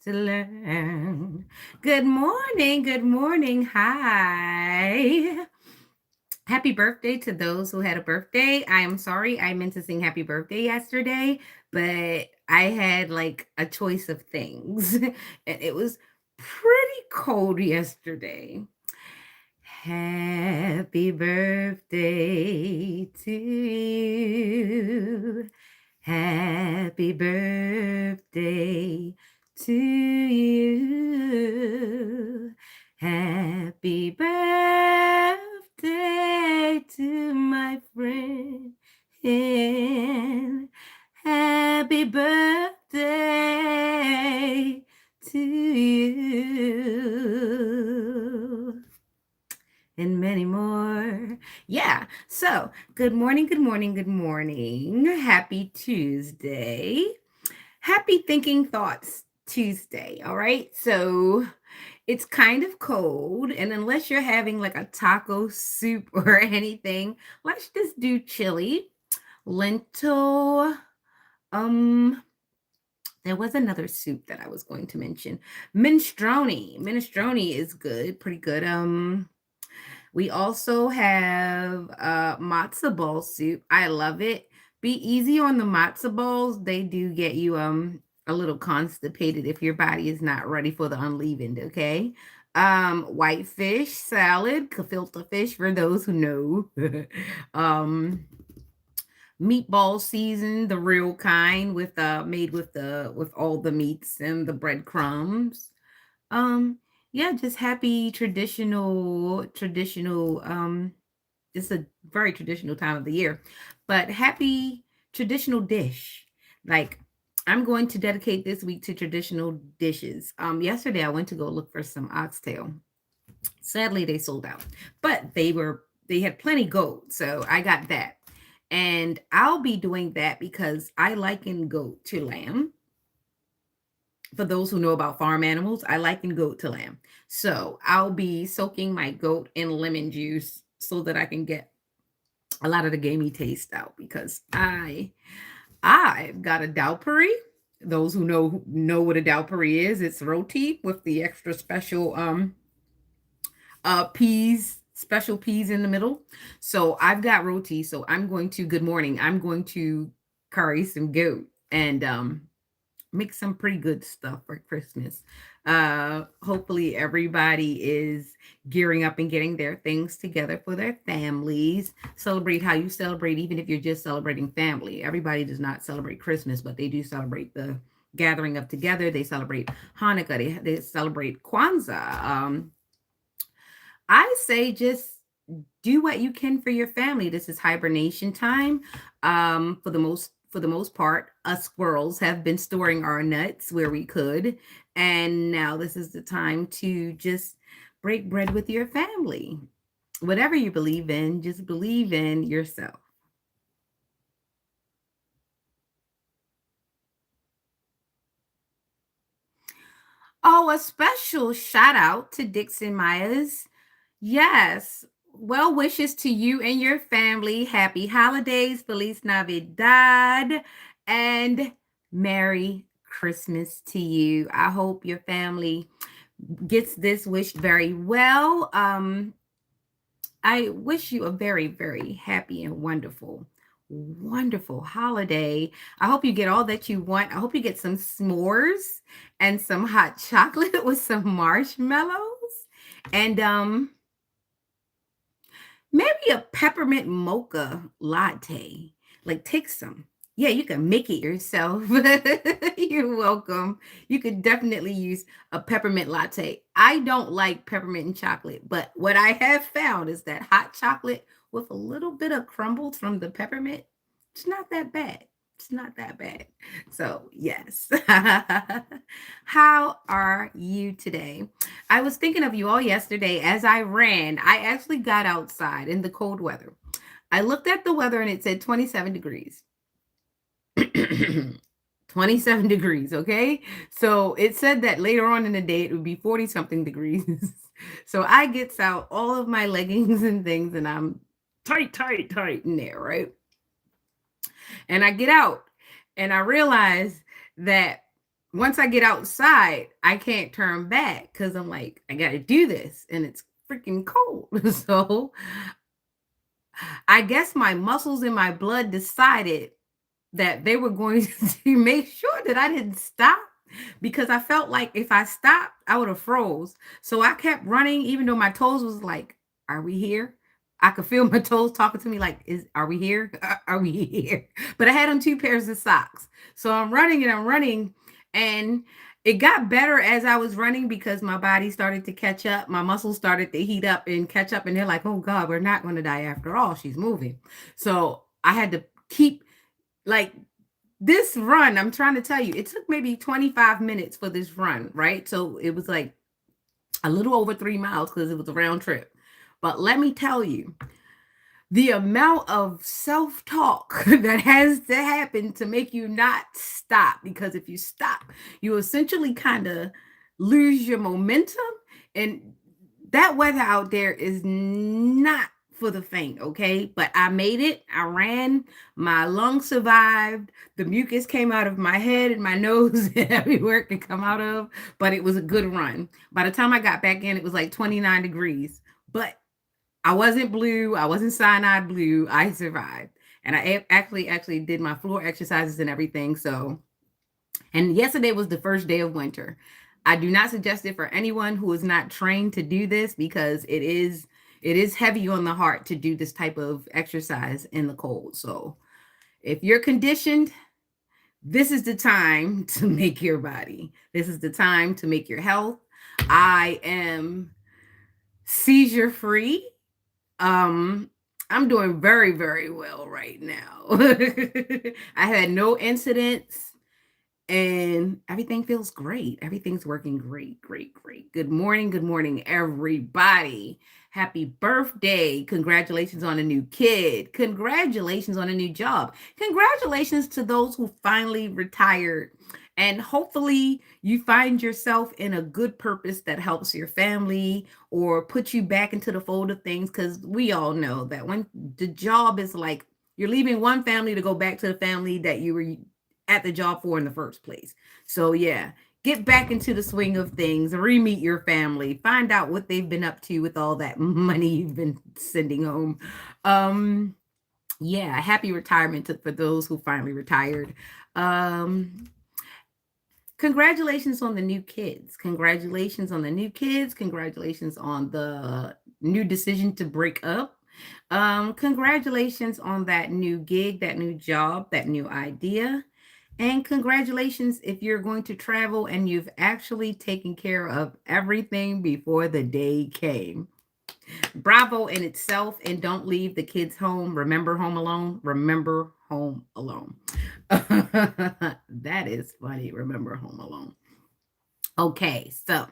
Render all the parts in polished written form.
to learn. Good morning. Good morning. Hi. Happy birthday to those who had a birthday. I am sorry. I meant to sing happy birthday yesterday, but I had like a choice of things and it was pretty cold yesterday. Happy birthday to you. Happy birthday to you. Happy birthday to my friend. Happy birthday to you and many more. Yeah. So, good morning, good morning, good morning. Happy Tuesday. Happy Thinking Thoughts Tuesday. All right. So, it's kind of cold, and unless you're having like a taco soup or anything, let's just do chili, lentil. Um, there was another soup that I was going to mention. Minestrone. Minestrone is good, pretty good. We also have matzo ball soup. I love it. Be easy on the matzo balls. They do get you a little constipated if your body is not ready for the unleavened, okay? White fish salad, gefilte fish for those who know. um Meatball season, the real kind with made with all the meats and the breadcrumbs. Um, yeah, just happy traditional, it's a very traditional time of the year, but happy traditional dish. Like I'm going to dedicate this week to traditional dishes. Yesterday I went to go look for some oxtail. Sadly, they sold out, but they had plenty gold, so I got that. And I'll be doing that because I liken goat to lamb. For those who know about farm animals, I liken goat to lamb. So I'll be soaking my goat in lemon juice so that I can get a lot of the gamey taste out because I've got a dowpuri. Those who know what a dowpuri is. It's roti with the extra special peas, special peas in the middle. So I've got roti. So I'm going to good morning. I'm going to curry some goat and make some pretty good stuff for Christmas. Hopefully everybody is gearing up and getting their things together for their families. Celebrate how you celebrate, even if you're just celebrating family. Everybody does not celebrate Christmas, but they do celebrate the gathering of together. They celebrate Hanukkah. They celebrate Kwanzaa. I say just do what you can for your family. This is hibernation time. For the most part, us squirrels have been storing our nuts where we could, and now this is the time to just break bread with your family. Whatever you believe in, just believe in yourself. Oh, a special shout out to Dixon Myers. Yes. Well wishes to you and your family. Happy holidays, Feliz Navidad, and Merry Christmas to you. I hope your family gets this wish very well. I wish you a very, very happy and wonderful holiday. I hope you get all that you want. I hope you get some s'mores and some hot chocolate with some marshmallows. And maybe a peppermint mocha latte. Like take some. Yeah, you can make it yourself. You're welcome. You could definitely use a peppermint latte. I don't like peppermint and chocolate, but what I have found is that hot chocolate with a little bit of crumbles from the peppermint, it's not that bad. It's not that bad. So, yes. How are you today? I was thinking of you all yesterday as I ran. I actually got outside in the cold weather. I looked at the weather and it said 27 degrees. 27 degrees, okay? So it said that later on in the day it would be 40 something degrees. So I gets out all of my leggings and things and I'm tight in there, right? And I get out and I realize that once I get outside, I can't turn back because I'm like, I got to do this. And it's freaking cold. So I guess my muscles in my blood decided that they were going to make sure that I didn't stop because I felt like if I stopped, I would have froze. So I kept running, even though my toes was like, "Are we here?" I could feel my toes talking to me like, "Are we here? Are we here?" But I had on two pairs of socks, so I'm running, and it got better as I was running because my body started to catch up. My muscles started to heat up and catch up, and they're like, "Oh God, we're not going to die after all. She's moving." So I had to keep like this run. I'm trying to tell you, it took maybe 25 minutes for this run, right? So it was like a little over 3 miles because it was a round trip. But let me tell you, the amount of self talk that has to happen to make you not stop. Because if you stop, you essentially kind of lose your momentum. And that weather out there is not for the faint, okay? But I made it. I ran. My lungs survived. The mucus came out of my head and my nose and everywhere it could come out of. But it was a good run. By the time I got back in, it was like 29 degrees. But I wasn't blue. I wasn't cyanide blue. I survived. And I actually did my floor exercises and everything. So, and yesterday was the first day of winter. I do not suggest it for anyone who is not trained to do this because it is heavy on the heart to do this type of exercise in the cold. So, if you're conditioned, this is the time to make your body. This is the time to make your health. I am seizure free. um, I'm doing very, very well right now. I had no incidents and everything feels great. Everything's working great, great, great. Good morning, everybody. Happy birthday. Congratulations on a new kid. Congratulations on a new job. Congratulations to those who finally retired. And hopefully, you find yourself in a good purpose that helps your family or puts you back into the fold of things. Because we all know that when the job is like you're leaving one family to go back to the family that you were at the job for in the first place. So yeah, get back into the swing of things, re-meet your family, find out what they've been up to with all that money you've been sending home. Um, yeah, happy retirement for those who finally retired. Um, Congratulations on the new kids. Congratulations on the new kids. Congratulations on the new decision to break up. Congratulations on that new gig, that new job, that new idea. And congratulations if you're going to travel and you've actually taken care of everything before the day came. Bravo in itself. And don't leave the kids home. Remember Home Alone. Remember Home Alone. That is funny. Remember Home Alone. Okay, so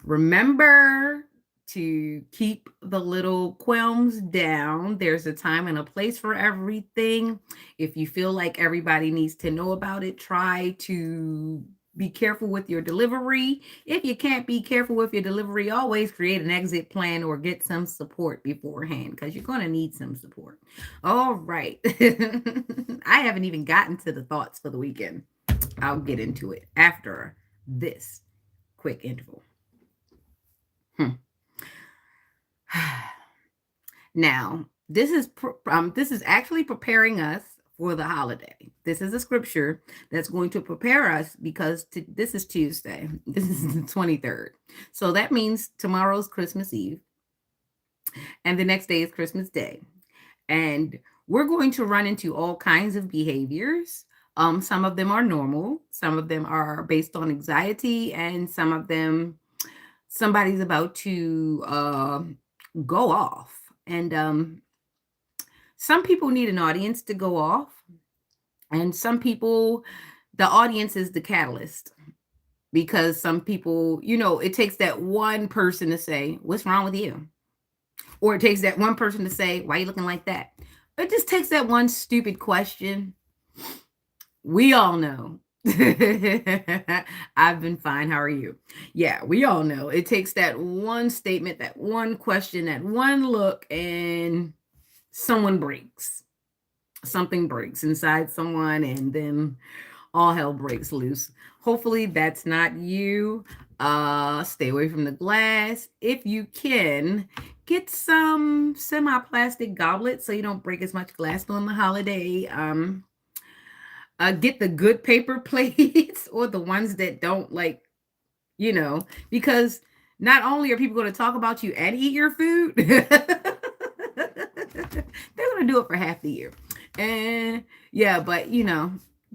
remember to keep the little qualms down. There's a time and a place for everything. If you feel like everybody needs to know about it, try to be careful with your delivery. If you can't be careful with your delivery, always create an exit plan or get some support beforehand because you're going to need some support. All right. I haven't even gotten to the thoughts for the weekend. I'll get into it after this quick interval. Hmm. Now, this is actually preparing us for the holiday. This is a scripture that's going to prepare us because this is Tuesday. This is the 23rd. So that means tomorrow's Christmas Eve and the next day is Christmas Day. And we're going to run into all kinds of behaviors. Some of them are normal, some of them are based on anxiety, and some of them somebody's about to go off. And some people need an audience to go off, and some people, the audience is the catalyst because some people, it takes that one person to say, "What's wrong with you?" Or it takes that one person to say, "Why are you looking like that?" It just takes that one stupid question. We all know. I've been fine. How are you? Yeah, we all know. It takes that one statement, that one question, that one look, and someone breaks. Something breaks inside someone, and then all hell breaks loose. Hopefully that's not you. Stay away from the glass. If you can, get some semi-plastic goblets so you don't break as much glass during the holiday. Get the good paper plates or the ones that don't like, because not only are people going to talk about you and eat your food, they're going to do it for half the year. And yeah, but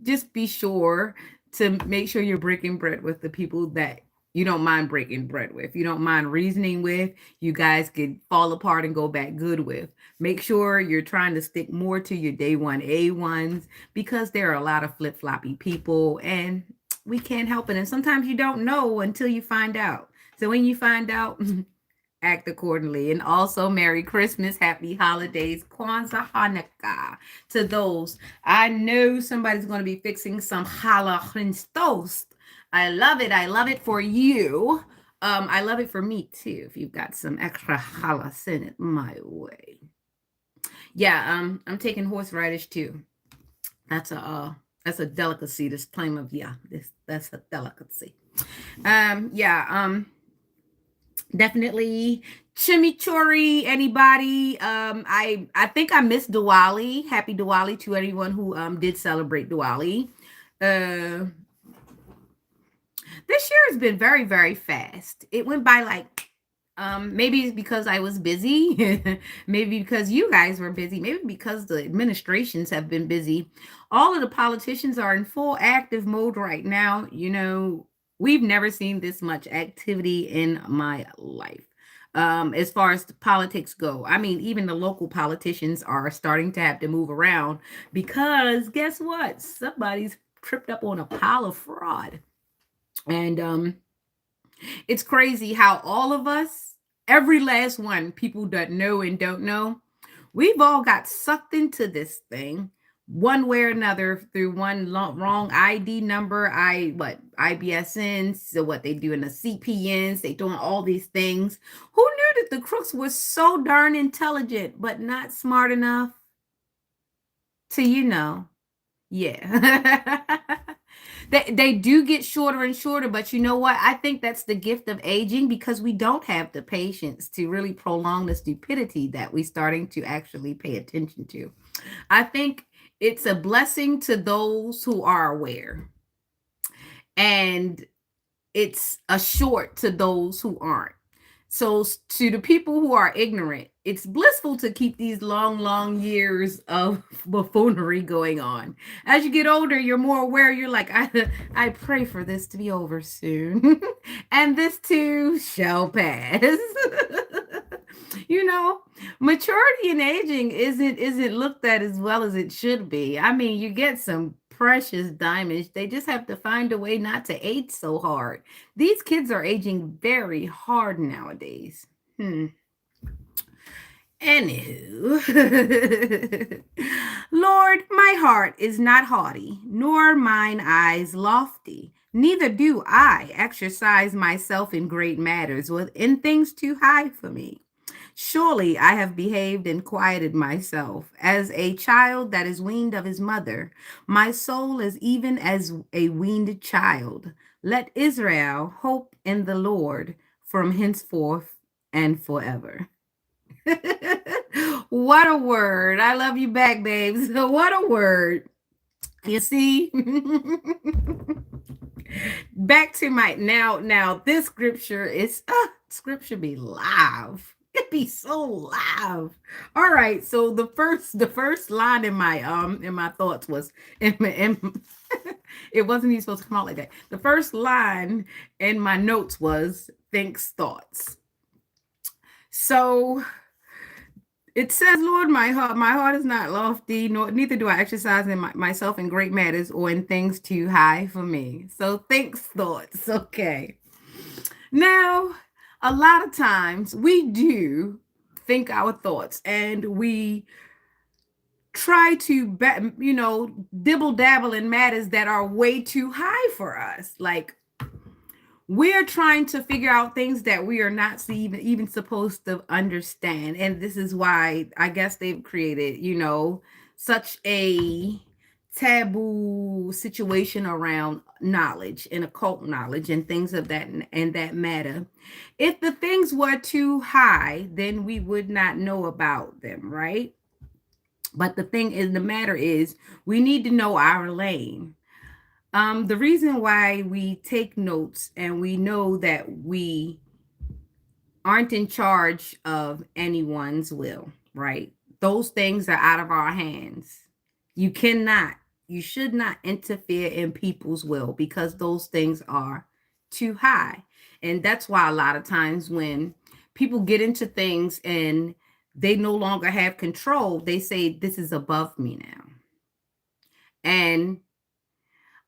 just be sure to make sure you're breaking bread with the people that you don't mind breaking bread with, you don't mind reasoning with, you guys could fall apart and go back good with. Make sure you're trying to stick more to your day one A1s because there are a lot of flip floppy people and we can't help it. And sometimes you don't know until you find out. So when you find out, act accordingly. And also, Merry Christmas, Happy Holidays, Kwanzaa, Hanukkah to those. I know somebody's going to be fixing some challah toast. I love it. I love it for you. I love it for me too. If you've got some extra challah, send it my way. Yeah, I'm taking horseradish too. That's a delicacy. This claim of that's a delicacy. Yeah. Definitely chimichurri. Anybody? I think I missed Diwali. Happy Diwali to anyone who did celebrate Diwali. Uh, this year has been very very fast. It went by like maybe it's because I was busy, maybe because you guys were busy, maybe because the administrations have been busy. All of the politicians are in full active mode right now. We've never seen this much activity in my life. As far as the politics go, I mean, even the local politicians are starting to have to move around because guess what? Somebody's tripped up on a pile of fraud. And it's crazy how all of us, every last one, people that know and don't know, we've all got sucked into this thing one way or another through one wrong ID number, IBSNs, so what they do in the CPNs, they doing all these things. Who knew that the crooks were so darn intelligent, but not smart enough to, yeah. They do get shorter and shorter, but you know what? I think that's the gift of aging because we don't have the patience to really prolong the stupidity that we're starting to actually pay attention to. I think it's a blessing to those who are aware, and it's a short to those who aren't. So to the people who are ignorant, it's blissful to keep these long, long years of buffoonery going on. As you get older, you're more aware. You're like, I pray for this to be over soon. And this too shall pass. Maturity and aging isn't looked at as well as it should be. I mean, you get some precious diamonds. They just have to find a way not to age so hard. These kids are aging very hard nowadays. Anywho, Lord, my heart is not haughty, nor mine eyes lofty. Neither do I exercise myself in great matters, in things too high for me. Surely I have behaved and quieted myself as a child that is weaned of his mother. My soul is even as a weaned child. Let Israel hope in the Lord from henceforth and forever. What a word. I love you back, babes. What a word. You see? Back to my now this scripture be live. It be so live. All right, so the first line in my thoughts was it wasn't even supposed to come out like that. The first line in my notes was thinks thoughts. So it says, Lord, my heart is not lofty, nor neither do I exercise myself in great matters or in things too high for me. So thinks thoughts. Okay. Now, a lot of times we do think our thoughts and we try to dibble dabble in matters that are way too high for us. Like we're trying to figure out things that we are not even supposed to understand. And this is why I guess they've created, such a taboo situation around knowledge and occult knowledge and things of that and that matter. If the things were too high, then we would not know about them, right? But the thing is, the matter is, we need to know our lane. The reason why we take notes and we know that we aren't in charge of anyone's will, right? Those things are out of our hands. You cannot, you should not interfere in people's will because those things are too high. And that's why a lot of times when people get into things and they no longer have control, they say, this is above me now. And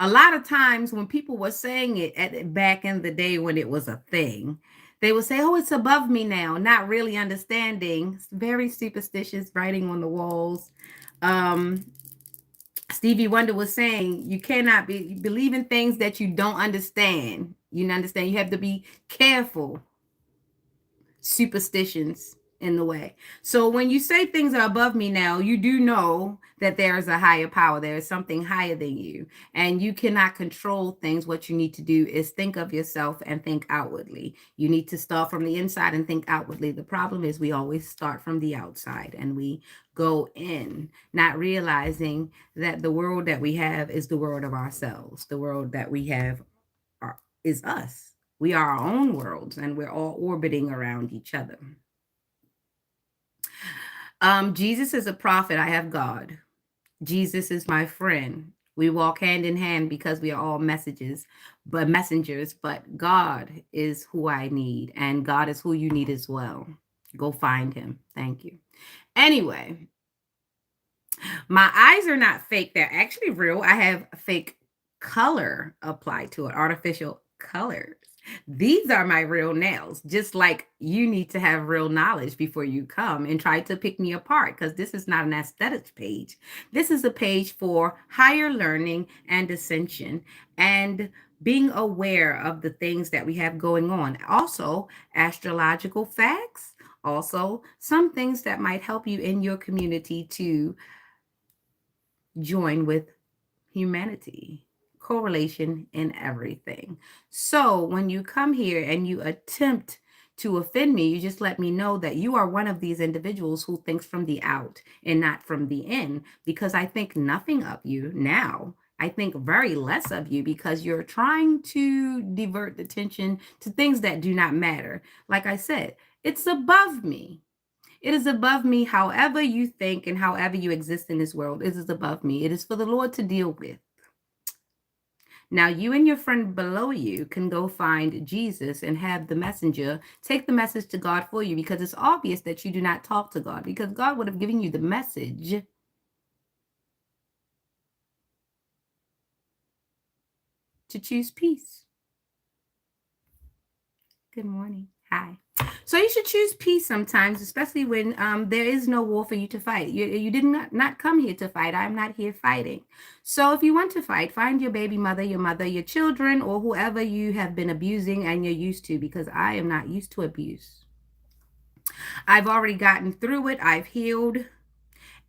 a lot of times when people were saying it back in the day when it was a thing, they would say, oh, it's above me now, not really understanding. Very superstitious writing on the walls. Stevie Wonder was saying you cannot believe in things that you don't understand. You understand? You have to be careful. Superstitions in the way. So when you say things are above me now, you do know that there is a higher power. There is something higher than you, and you cannot control things. What you need to do is think of yourself and think outwardly. You need to start from the inside and think outwardly. The problem is we always start from the outside and we go in, not realizing that the world that we have is the world of ourselves. The world that we have is us. We are our own worlds and we're all orbiting around each other. Jesus is a prophet. I have God. Jesus is my friend. We walk hand in hand because we are all messengers, but God is who I need, and God is who you need as well. Go find him. Thank you. Anyway, my eyes are not fake. They're actually real. I have fake color applied to it, artificial colors. These are my real nails, just like you need to have real knowledge before you come and try to pick me apart, because this is not an aesthetics page. This is a page for higher learning and ascension and being aware of the things that we have going on. Also, astrological facts, also some things that might help you in your community to join with humanity, correlation in everything. So when you come here and you attempt to offend me, you just let me know that you are one of these individuals who thinks from the out and not from the in, because I think nothing of you now. I think very less of you because you're trying to divert the attention to things that do not matter. Like I said, it's above me. It is above me. However you think and however you exist in this world, it is above me. It is for the Lord to deal with. Now, you and your friend below you can go find Jesus and have the messenger take the message to God for you, because it's obvious that you do not talk to God, because God would have given you the message to choose peace. Good morning. Hi. So you should choose peace sometimes, especially when there is no war for you to fight. You did not come here to fight. I'm not here fighting. So if you want to fight, find your baby mother, your children, or whoever you have been abusing and you're used to, because I am not used to abuse. I've already gotten through it. I've healed.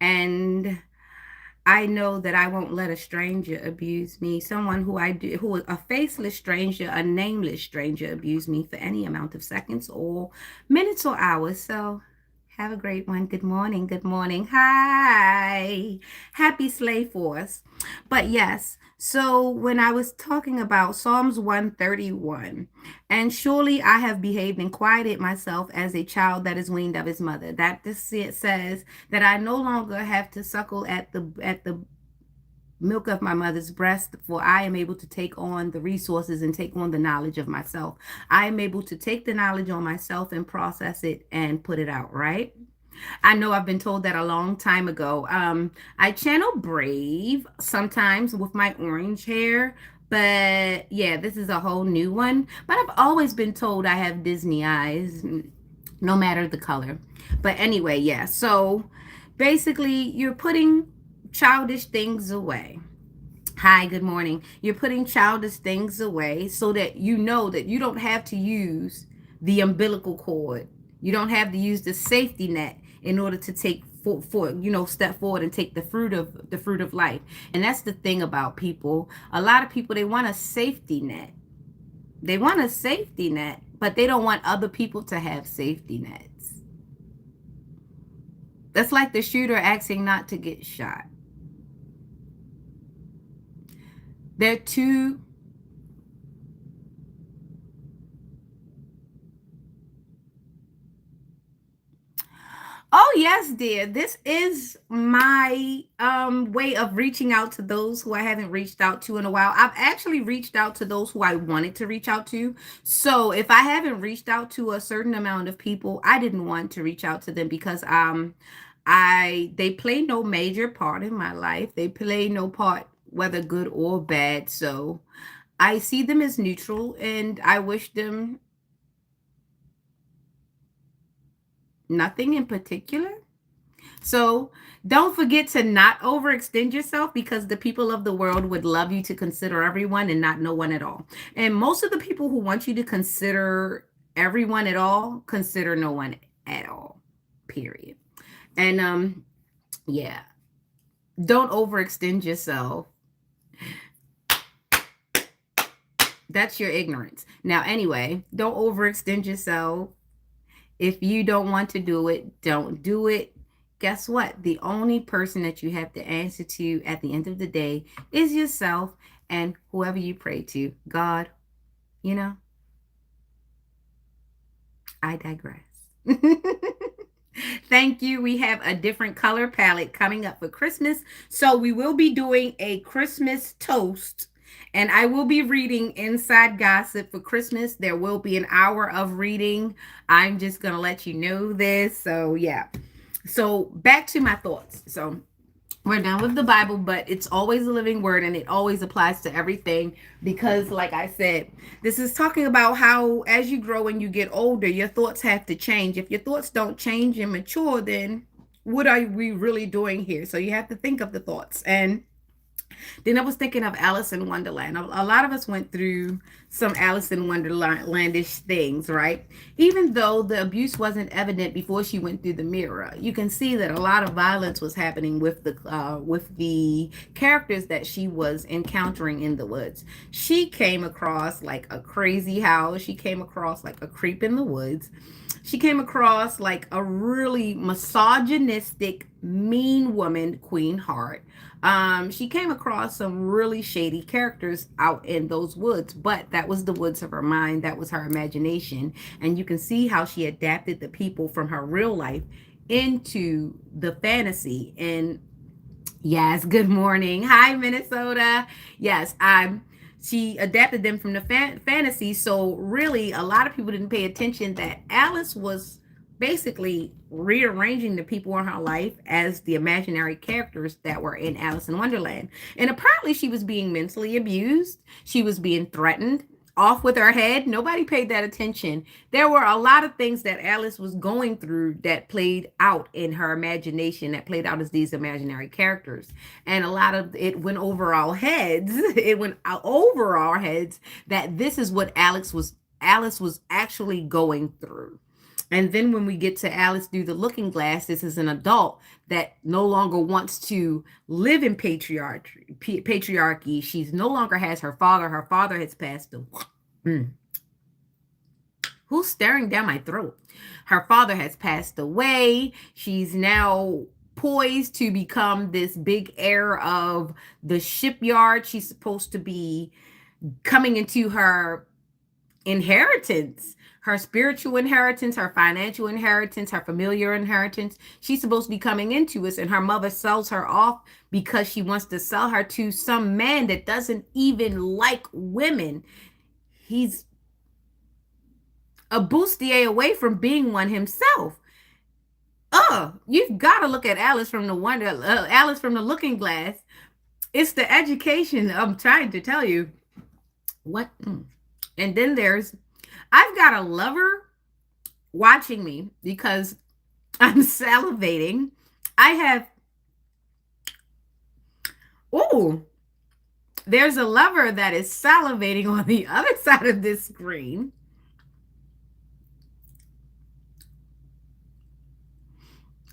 And I know that I won't let a stranger abuse me. Someone who a faceless stranger, a nameless stranger abuse me for any amount of seconds or minutes or hours. So have a great one. Good morning. Good morning. Hi. Happy Slave Force. But yes, so when I was talking about Psalms 131, and surely I have behaved and quieted myself as a child that is weaned of his mother. That this says that I no longer have to suckle at the milk of my mother's breast, for I am able to take on the resources and take on the knowledge of myself. I am able to take the knowledge on myself and process it and put it out, right? I know I've been told that a long time ago. I channel Brave sometimes with my orange hair, but yeah, this is a whole new one. But I've always been told I have Disney eyes, no matter the color. But anyway, yeah. So basically, you're putting childish things away. Hi, good morning. You're putting childish things away so that you know that you don't have to use the umbilical cord. You don't have to use the safety net in order to take step forward and take the fruit of life. And that's the thing about people. A lot of people, they want a safety net. They want a safety net, but they don't want other people to have safety nets. That's like the shooter asking not to get shot. They're too. Oh yes, dear. This is my way of reaching out to those who I haven't reached out to in a while. I've actually reached out to those who I wanted to reach out to. So if I haven't reached out to a certain amount of people, I didn't want to reach out to them because I they play no major part in my life. They play no part, whether good or bad. So I see them as neutral, and I wish them nothing in particular. So don't forget to not overextend yourself, because the people of the world would love you to consider everyone and not no one at all. And most of the people who want you to consider everyone at all consider no one at all. Period. And yeah, don't overextend yourself. That's your ignorance. Now, anyway, don't overextend yourself. If you don't want to do it, don't do it. Guess what? The only person that you have to answer to at the end of the day is yourself and whoever you pray to. God, you know, I digress. Thank you. We have a different color palette coming up for Christmas. So we will be doing a Christmas toast. And I will be reading Inside Gossip for Christmas. There will be an hour of reading. I'm just going to let you know this. So, yeah. So, back to my thoughts. So, we're done with the Bible, but it's always a living word and it always applies to everything because, like I said, this is talking about how as you grow and you get older, your thoughts have to change. If your thoughts don't change and mature, then what are we really doing here? So you have to think of the thoughts. And then I was thinking of Alice in Wonderland. A lot of us went through some Alice in Wonderlandish things, right? Even though the abuse wasn't evident before she went through the mirror, you can see that a lot of violence was happening with the characters that she was encountering in the woods. She came across like a crazy house. She came across like a creep in the woods. She came across like a really misogynistic, mean woman, Queen Heart. She came across some really shady characters out in those woods, but that was the woods of her mind. That was her imagination. And you can see how she adapted the people from her real life into the fantasy. And yes, good morning. Hi, Minnesota. Yes, she adapted them from the fantasy. So really, a lot of people didn't pay attention that Alice was basically rearranging the people in her life as the imaginary characters that were in Alice in Wonderland. And apparently she was being mentally abused. She was being threatened, off with her head. Nobody paid that attention. There were a lot of things that Alice was going through that played out in her imagination, that played out as these imaginary characters. And a lot of it went over our heads. It went over our heads that this is what Alice was actually going through. And then when we get to Alice through the looking glass, this is an adult that no longer wants to live in patriarchy. She's no longer has her father. Her father has passed away. Who's staring down my throat? Her father has passed away. She's now poised to become this big heir of the shipyard. She's supposed to be coming into her inheritance, her spiritual inheritance, her financial inheritance, her familiar inheritance. She's supposed to be coming into us, and her mother sells her off because she wants to sell her to some man that doesn't even like women. He's a bustier away from being one himself. You've got to look at Alice from the Looking Glass. It's the education I'm trying to tell you. What? And then I've got a lover watching me because I'm salivating. There's a lover that is salivating on the other side of this screen.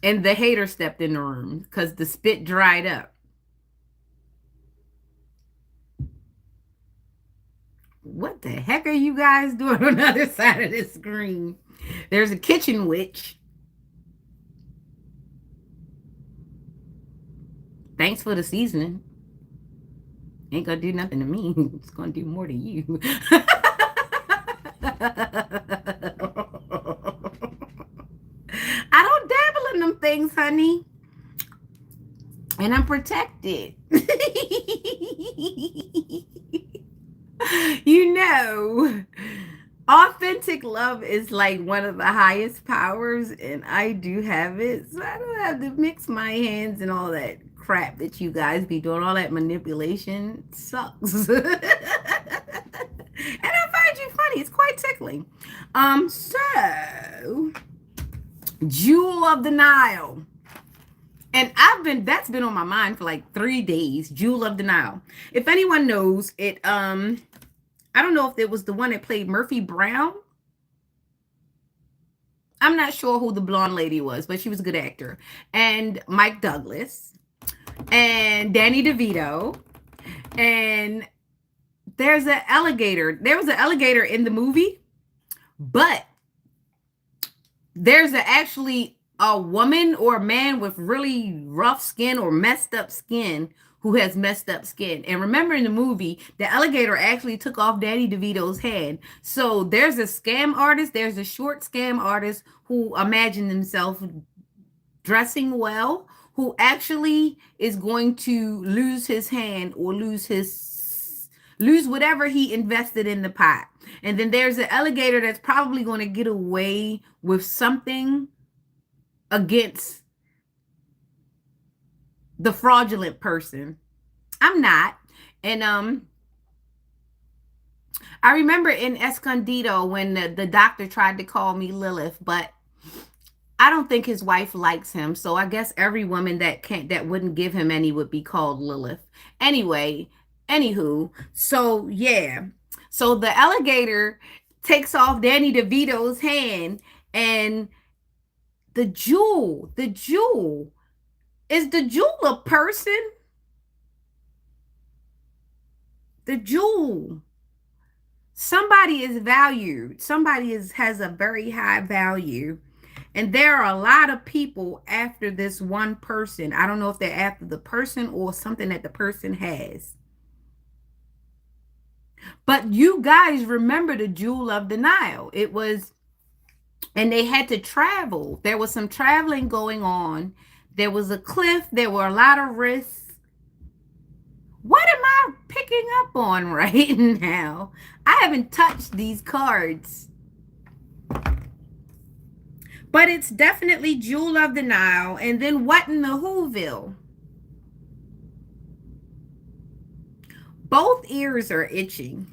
And the hater stepped in the room because the spit dried up. What the heck are you guys doing on the other side of the screen? There's a kitchen witch. Thanks for the seasoning. Ain't gonna do nothing to me. It's gonna do more to you. I don't dabble in them things, honey. And I'm protected. You know, authentic love is like one of the highest powers, and I do have it. So I don't have to mix my hands and all that crap that you guys be doing. All that manipulation sucks. And I find you funny. It's quite tickling. So Jewel of the Nile. And that's been on my mind for like 3 days. Jewel of the Nile. If anyone knows it, I don't know if it was the one that played Murphy Brown. I'm not sure who the blonde lady was, but she was a good actor. And Mike Douglas and Danny DeVito. And there's an alligator. There was an alligator in the movie, but there's actually a woman or a man with really rough skin or messed up skin who has messed up skin. And remember in the movie, the alligator actually took off Danny DeVito's hand. So there's a scam artist, there's a short scam artist who imagined himself dressing well, who actually is going to lose his hand or lose whatever he invested in the pot. And then there's an alligator that's probably going to get away with something against the fraudulent person. I'm not. And I remember in Escondido when the doctor tried to call me Lilith, but I don't think his wife likes him. So I guess every woman that wouldn't give him any would be called Lilith. Anyway, anywho, so yeah. So the alligator takes off Danny DeVito's hand, and the jewel, is the jewel a person? The jewel. Somebody is valued. Somebody has a very high value. And there are a lot of people after this one person. I don't know if they're after the person or something that the person has. But you guys remember the Jewel of the Nile. It was, and they had to travel. There was some traveling going on. There was a cliff. There were a lot of risks. What am I picking up on right now? I haven't touched these cards. But it's definitely Jewel of the Nile. And then what in the Whoville? Both ears are itching.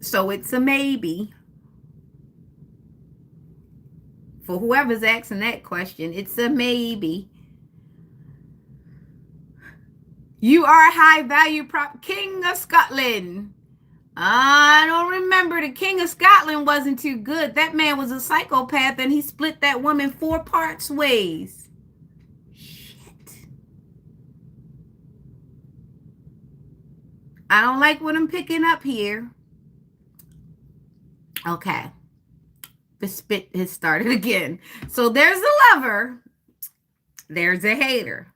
So it's a maybe. For whoever's asking that question, it's a maybe. You are a high value King of Scotland. I don't remember. The King of Scotland wasn't too good. That man was a psychopath and he split that woman 4 parts ways. Shit. I don't like what I'm picking up here. Okay. The spit has started again. So there's a lover. There's a hater.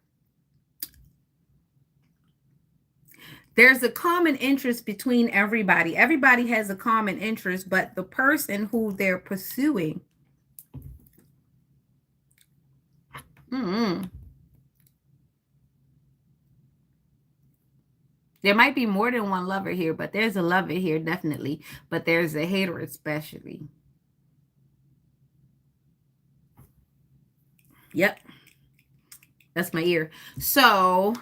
There's a common interest between everybody. Everybody has a common interest, but the person who they're pursuing. There might be more than one lover here, but there's a lover here, definitely. But there's a hater especially. Yep. That's my ear. So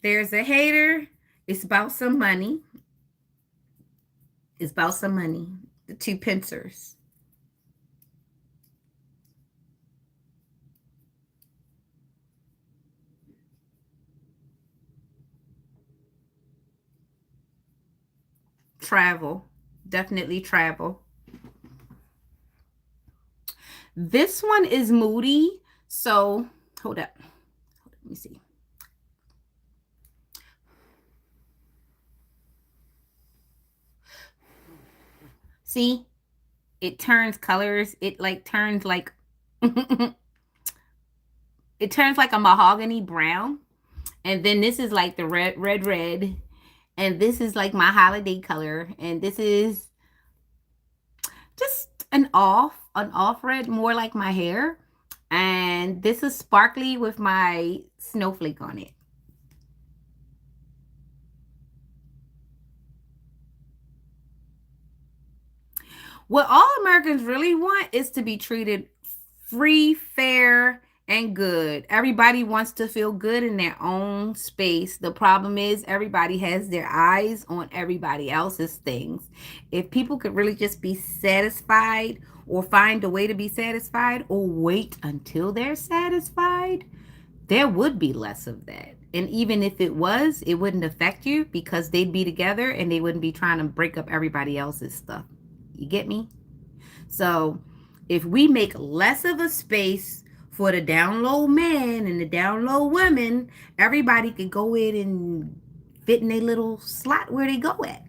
there's a hater. It's about some money. It's about some money. The 2 pincers. Travel. Definitely travel. This one is moody. So Hold up. Let me see. See, it turns colors. It like turns like it turns like a mahogany brown. And then this is like the red. And this is like my holiday color. And this is just an off red, more like my hair. And this is sparkly with my snowflake on it. What all Americans really want is to be treated free, fair, and good. Everybody wants to feel good in their own space. The problem is everybody has their eyes on everybody else's things. If people could really just be satisfied or find a way to be satisfied or wait until they're satisfied, there would be less of that. And even if it was, it wouldn't affect you because they'd be together and they wouldn't be trying to break up everybody else's stuff. You get me? So if we make less of a space for the down low man and the down low women, everybody could go in and fit in a little slot where they go at.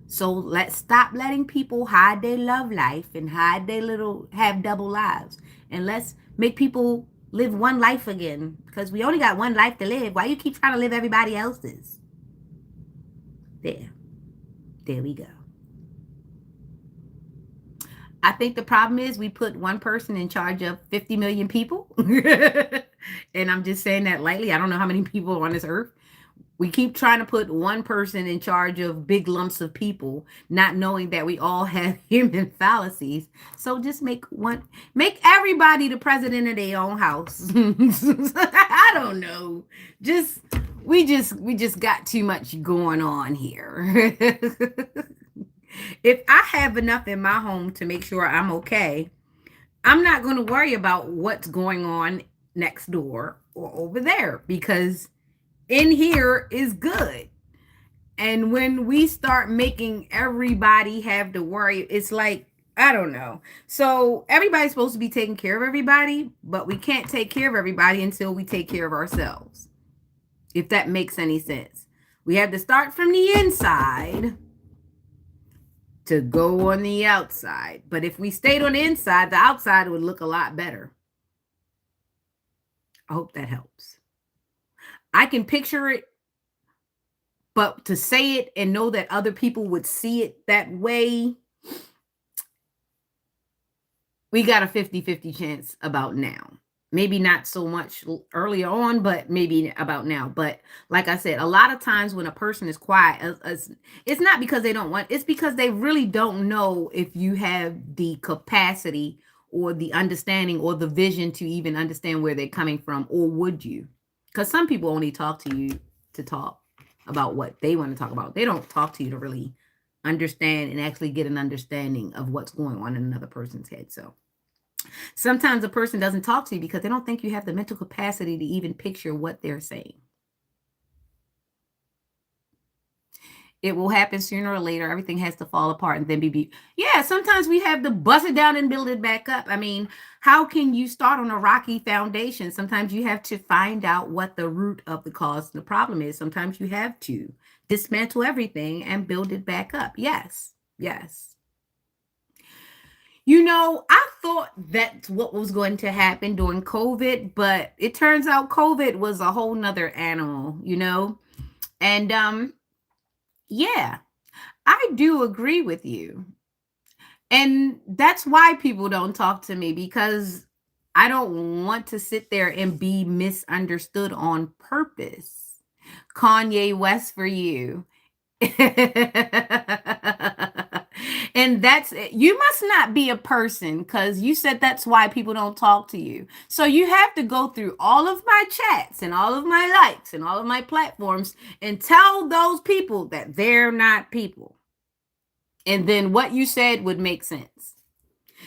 So let's stop letting people hide their love life and hide their little have double lives. And let's make people live one life again. Because we only got one life to live. Why you keep trying to live everybody else's? There. There we go. I think the problem is we put one person in charge of 50 million people. And I'm just saying that lightly. I don't know how many people are on this earth. We keep trying to put one person in charge of big lumps of people, not knowing that we all have human fallacies. So just make everybody the president of their own house. I don't know. We just got too much going on here. If I have enough in my home to make sure I'm okay, I'm not going to worry about what's going on next door or over there because in here is good. And when we start making everybody have to worry, it's like, I don't know. So everybody's supposed to be taking care of everybody, but we can't take care of everybody until we take care of ourselves. If that makes any sense. We have to start from the inside to go on the outside. But if we stayed on the inside, the outside would look a lot better. I hope that helps. I can picture it, but to say it and know that other people would see it that way, we got a 50-50 chance about now. Maybe not so much earlier on, but maybe about now. But like I said, a lot of times when a person is quiet, it's not because they don't want, it's because they really don't know if you have the capacity or the understanding or the vision to even understand where they're coming from, or would you? Because some people only talk to you to talk about what they want to talk about. They don't talk to you to really understand and actually get an understanding of what's going on in another person's head. So sometimes a person doesn't talk to you because they don't think you have the mental capacity to even picture what they're saying. It will happen sooner or later. Everything has to fall apart and then yeah, sometimes we have to bust it down and build it back up. I mean, how can you start on a rocky foundation? Sometimes you have to find out what the root of the cause and the problem is. Sometimes you have to dismantle everything and build it back up. Yes. I thought that's what was going to happen during COVID, but it turns out COVID was a whole nother animal. And yeah, I do agree with you. And that's why people don't talk to me because I don't want to sit there and be misunderstood on purpose. Kanye West for you. And that's it. You must not be a person because you said that's why people don't talk to you. So you have to go through all of my chats and all of my likes and all of my platforms and tell those people that they're not people. And then what you said would make sense.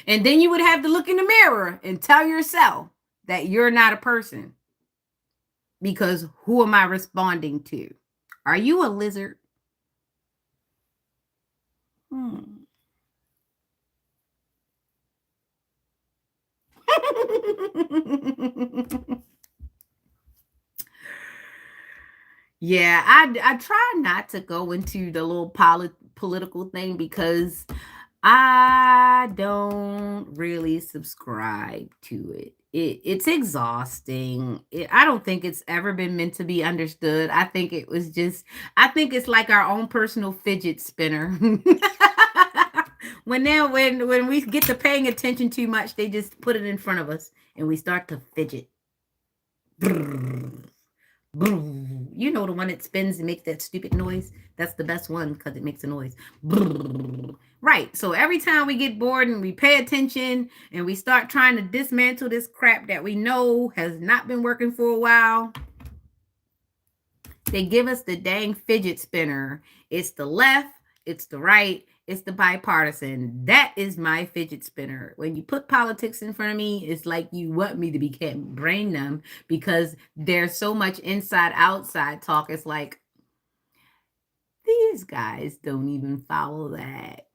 And then you would have to look in the mirror and tell yourself that you're not a person. Because who am I responding to? Are you a lizard? Yeah, I try not to go into the little political thing because I don't really subscribe to it. It's exhausting. I don't think it's ever been meant to be understood. I think it was just, I think it's like our own personal fidget spinner. When we get to paying attention too much, they just put it in front of us and we start to fidget. You know, the one that spins and makes that stupid noise? That's the best one because it makes a noise. Right. So every time we get bored and we pay attention and we start trying to dismantle this crap that we know has not been working for a while, they give us the dang fidget spinner. It's the left, it's the right, it's the bipartisan. That is my fidget spinner. When you put politics in front of me, it's like you want me to be brain numb because there's so much inside outside talk. It's like these guys don't even follow that.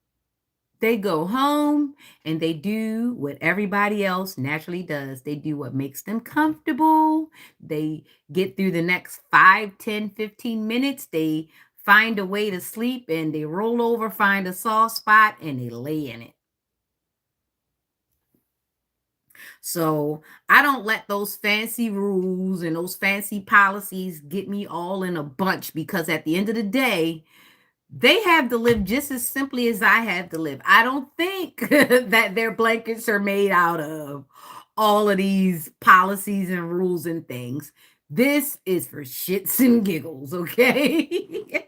They go home and they do what everybody else naturally does. They do what makes them comfortable. They get through the next 5, 10, 15 minutes. They find a way to sleep and they roll over, find a soft spot, and they lay in it. So I don't let those fancy rules and those fancy policies get me all in a bunch because at the end of the day, they have to live just as simply as I have to live. I don't think that their blankets are made out of all of these policies and rules and things. This is for shits and giggles, okay?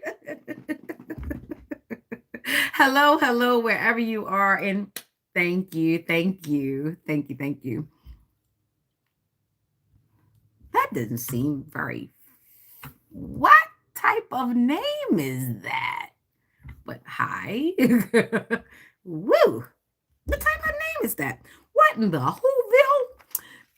Hello, hello, wherever you are. And thank you, thank you, thank you, thank you. That doesn't seem very. What type of name is that? But hi. Woo. What type of name is that? What in the Whoville?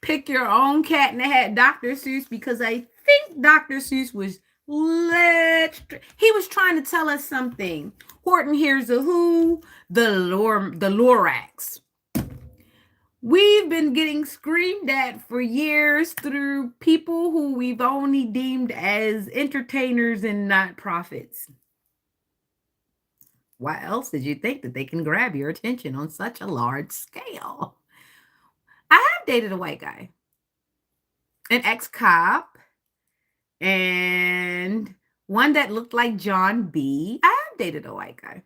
Pick your own cat in the hat, Dr. Seuss, because I think Dr. Seuss was he was trying to tell us something. Horton hears a who, the Lorax. We've been getting screamed at for years through people who we've only deemed as entertainers and not prophets. Why else did you think that they can grab your attention on such a large scale? I have dated a white guy, an ex cop, and one that looked like John B. I have dated a white guy.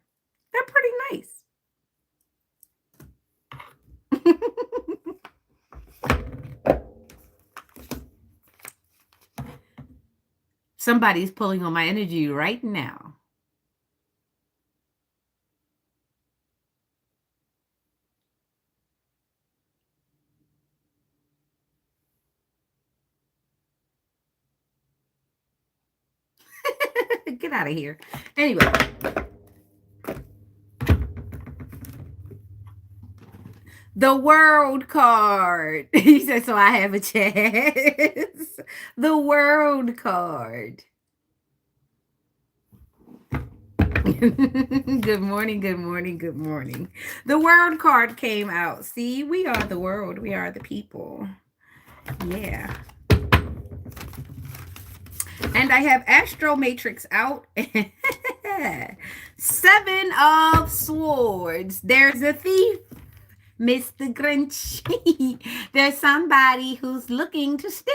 They're pretty nice. Somebody's pulling on my energy right now. Get out of here. Anyway. The world card. He said, so I have a chance. The world card. Good morning, good morning, good morning. The world card came out. See, we are the world. We are the people. Yeah. And I have Astro Matrix out. 7 of Swords. There's a thief, Mr. Grinch. There's somebody who's looking to steal.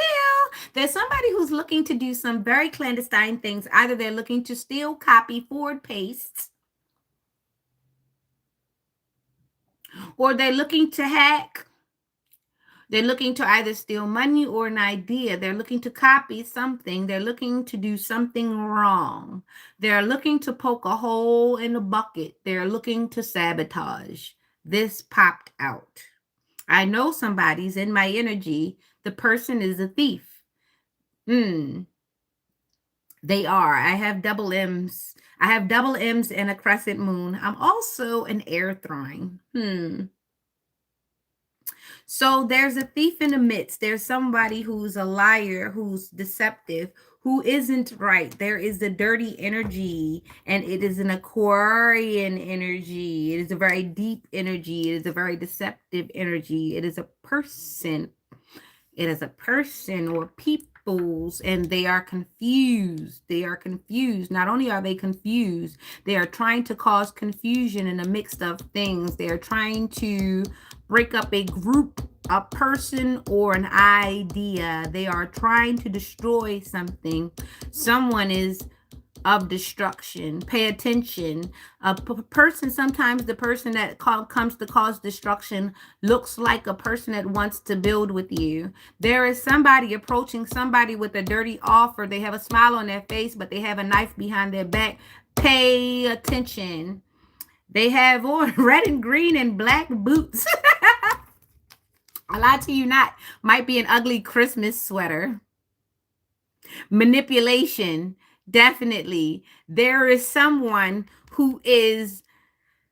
There's somebody who's looking to do some very clandestine things. Either they're looking to steal, copy, forward, paste, or they're looking to hack. They're looking to either steal money or an idea. They're looking to copy something. They're looking to do something wrong. They're looking to poke a hole in the bucket. They're looking to sabotage. This popped out. I know somebody's in my energy. The person is a thief. They are. I have double M's. I have double M's and a crescent moon. I'm also an air throwing. So there's a thief in the midst. There's somebody who's a liar, who's deceptive, who isn't right. There is a dirty energy, and it is an Aquarian energy. It is a very deep energy. It is a very deceptive energy. It is a person. It is a person or people fools, and they are confused. They are confused. Not only are they confused, they are trying to cause confusion in a mix of things. They are trying to break up a group, a person, or an idea. They are trying to destroy something. Someone is of destruction. Pay attention. Person, sometimes the person that comes to cause destruction looks like a person that wants to build with you. There is somebody approaching somebody with a dirty offer. They have a smile on their face, but they have a knife behind their back. Pay attention. They have on red and green and black boots. I lie to you not. Might be an ugly Christmas sweater. Manipulation. Definitely. There is someone who is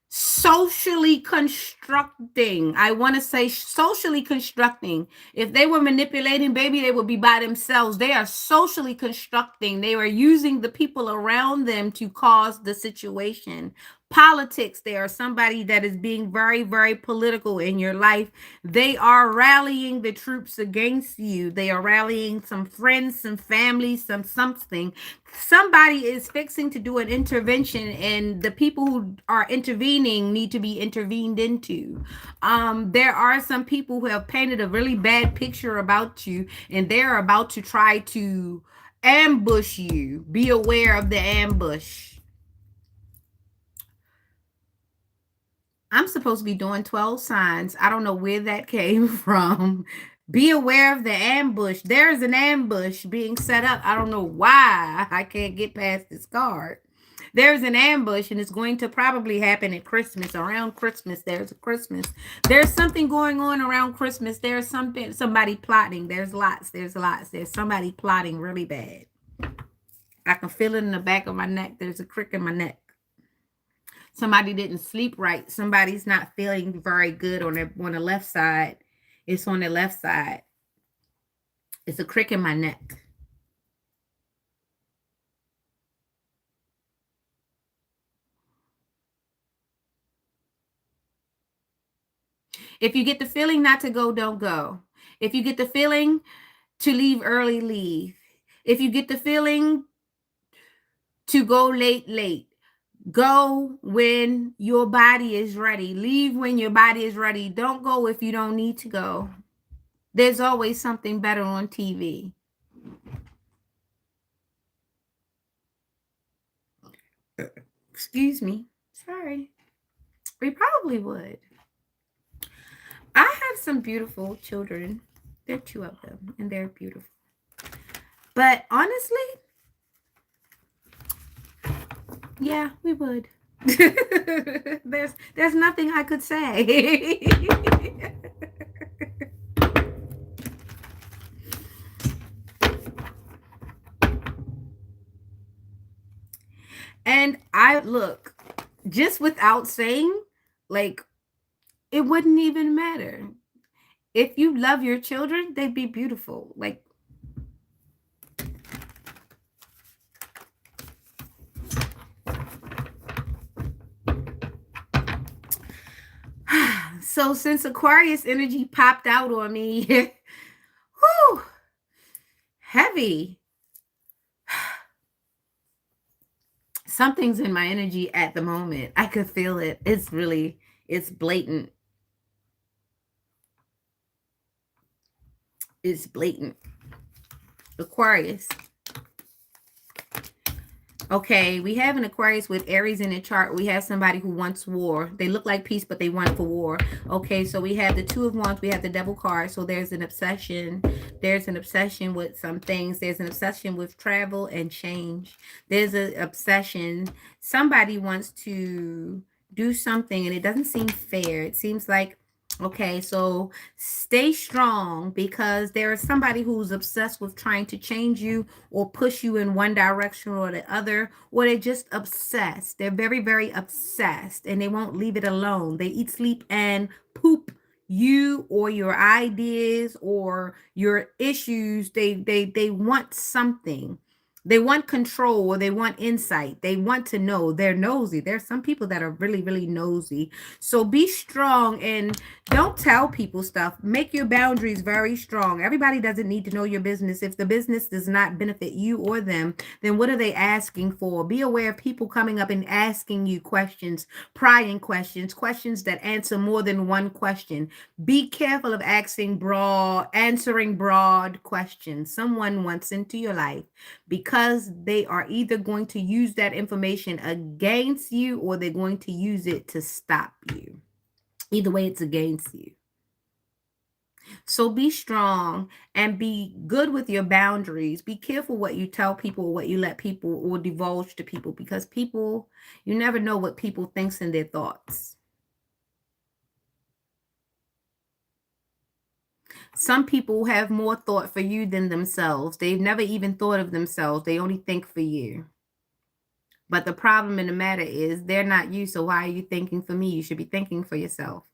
socially constructing. I want to say socially constructing. If they were manipulating, baby, they would be by themselves. They are socially constructing. They are using the people around them to cause the situation. Politics. They are somebody that is being very, very political in your life. They are rallying the troops against you. They are rallying some friends, some family, some something. Somebody is fixing to do an intervention, and the people who are intervening need to be intervened into. There are some people who have painted a really bad picture about you, and they're about to try to ambush you. Be aware of the ambush. I'm supposed to be doing 12 signs. I don't know where that came from. Be aware of the ambush. There's an ambush being set up. I don't know why I can't get past this card. There's an ambush, and it's going to probably happen at Christmas. Around Christmas, there's a Christmas. There's something going on around Christmas. There's somebody plotting. There's lots. There's somebody plotting really bad. I can feel it in the back of my neck. There's a crick in my neck. Somebody didn't sleep right. Somebody's not feeling very good on the left side. It's on the left side. It's a crick in my neck. If you get the feeling not to go, don't go. If you get the feeling to leave early, leave. If you get the feeling to go late, late. Go when your body is ready. Leave when your body is ready. Don't go if you don't need to go. There's always something better on TV. Excuse me. Sorry. We probably would. I have some beautiful children. There are 2 of them, and they're beautiful. But honestly, yeah, we would. There's nothing I could say. And I look, just without saying, like, it wouldn't even matter. If you love your children, they'd be beautiful. Like, so since Aquarius energy popped out on me, whew, heavy. Something's in my energy at the moment. I could feel it. It's blatant. It's blatant. Aquarius. Okay, we have an Aquarius with Aries in the chart. We have somebody who wants war. They look like peace, but they want for war. Okay, so we have the 2 of Wands. We have the Devil card. So there's an obsession. There's an obsession with some things. There's an obsession with travel and change. There's an obsession. Somebody wants to do something, and it doesn't seem fair. It seems like, okay, so stay strong, because there is somebody who's obsessed with trying to change you or push you in one direction or the other, or they're just obsessed. They're very, very obsessed, and they won't leave it alone. They eat, sleep, and poop you or your ideas or your issues. They want something. They want control or they want insight. They want to know. They're nosy. There's some people that are really, really nosy. So be strong and don't tell people stuff. Make your boundaries very strong. Everybody doesn't need to know your business. If the business does not benefit you or them, then what are they asking for? Be aware of people coming up and asking you questions, prying questions, questions that answer more than one question. Be careful of answering broad questions. Someone wants into your life because they are either going to use that information against you or they're going to use it to stop you. Either way, it's against you. So be strong and be good with your boundaries. Be careful what you tell people, or what you let people or divulge to people, because people, you never know what people thinks in their thoughts. Some people have more thought for you than themselves. They've never even thought of themselves. They only think for you. But the problem in the matter is they're not you, so why are you thinking for me? You should be thinking for yourself.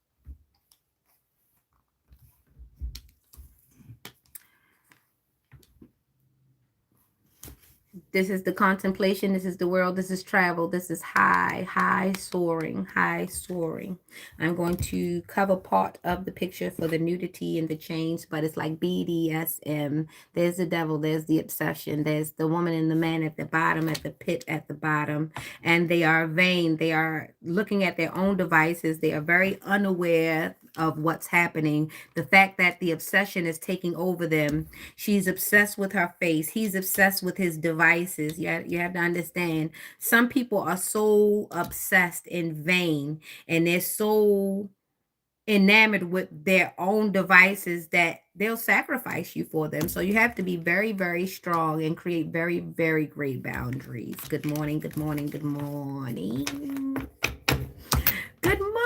This is the contemplation. This is the world. This is travel. This is high soaring, high soaring. I'm going to cover part of the picture for the nudity and the chains, but it's like BDSM. There's the devil. There's the obsession. There's the woman and the man at the bottom, at the pit at the bottom. And they are vain. They are looking at their own devices. They are very unaware of what's happening. The fact that the obsession is taking over them. She's obsessed with her face. He's obsessed with his devices. You have to understand. Some people are so obsessed and vain, and they're so enamored with their own devices that they'll sacrifice you for them. So you have to be very, very strong and create very, very great boundaries. Good morning, good morning, good morning. Good morning.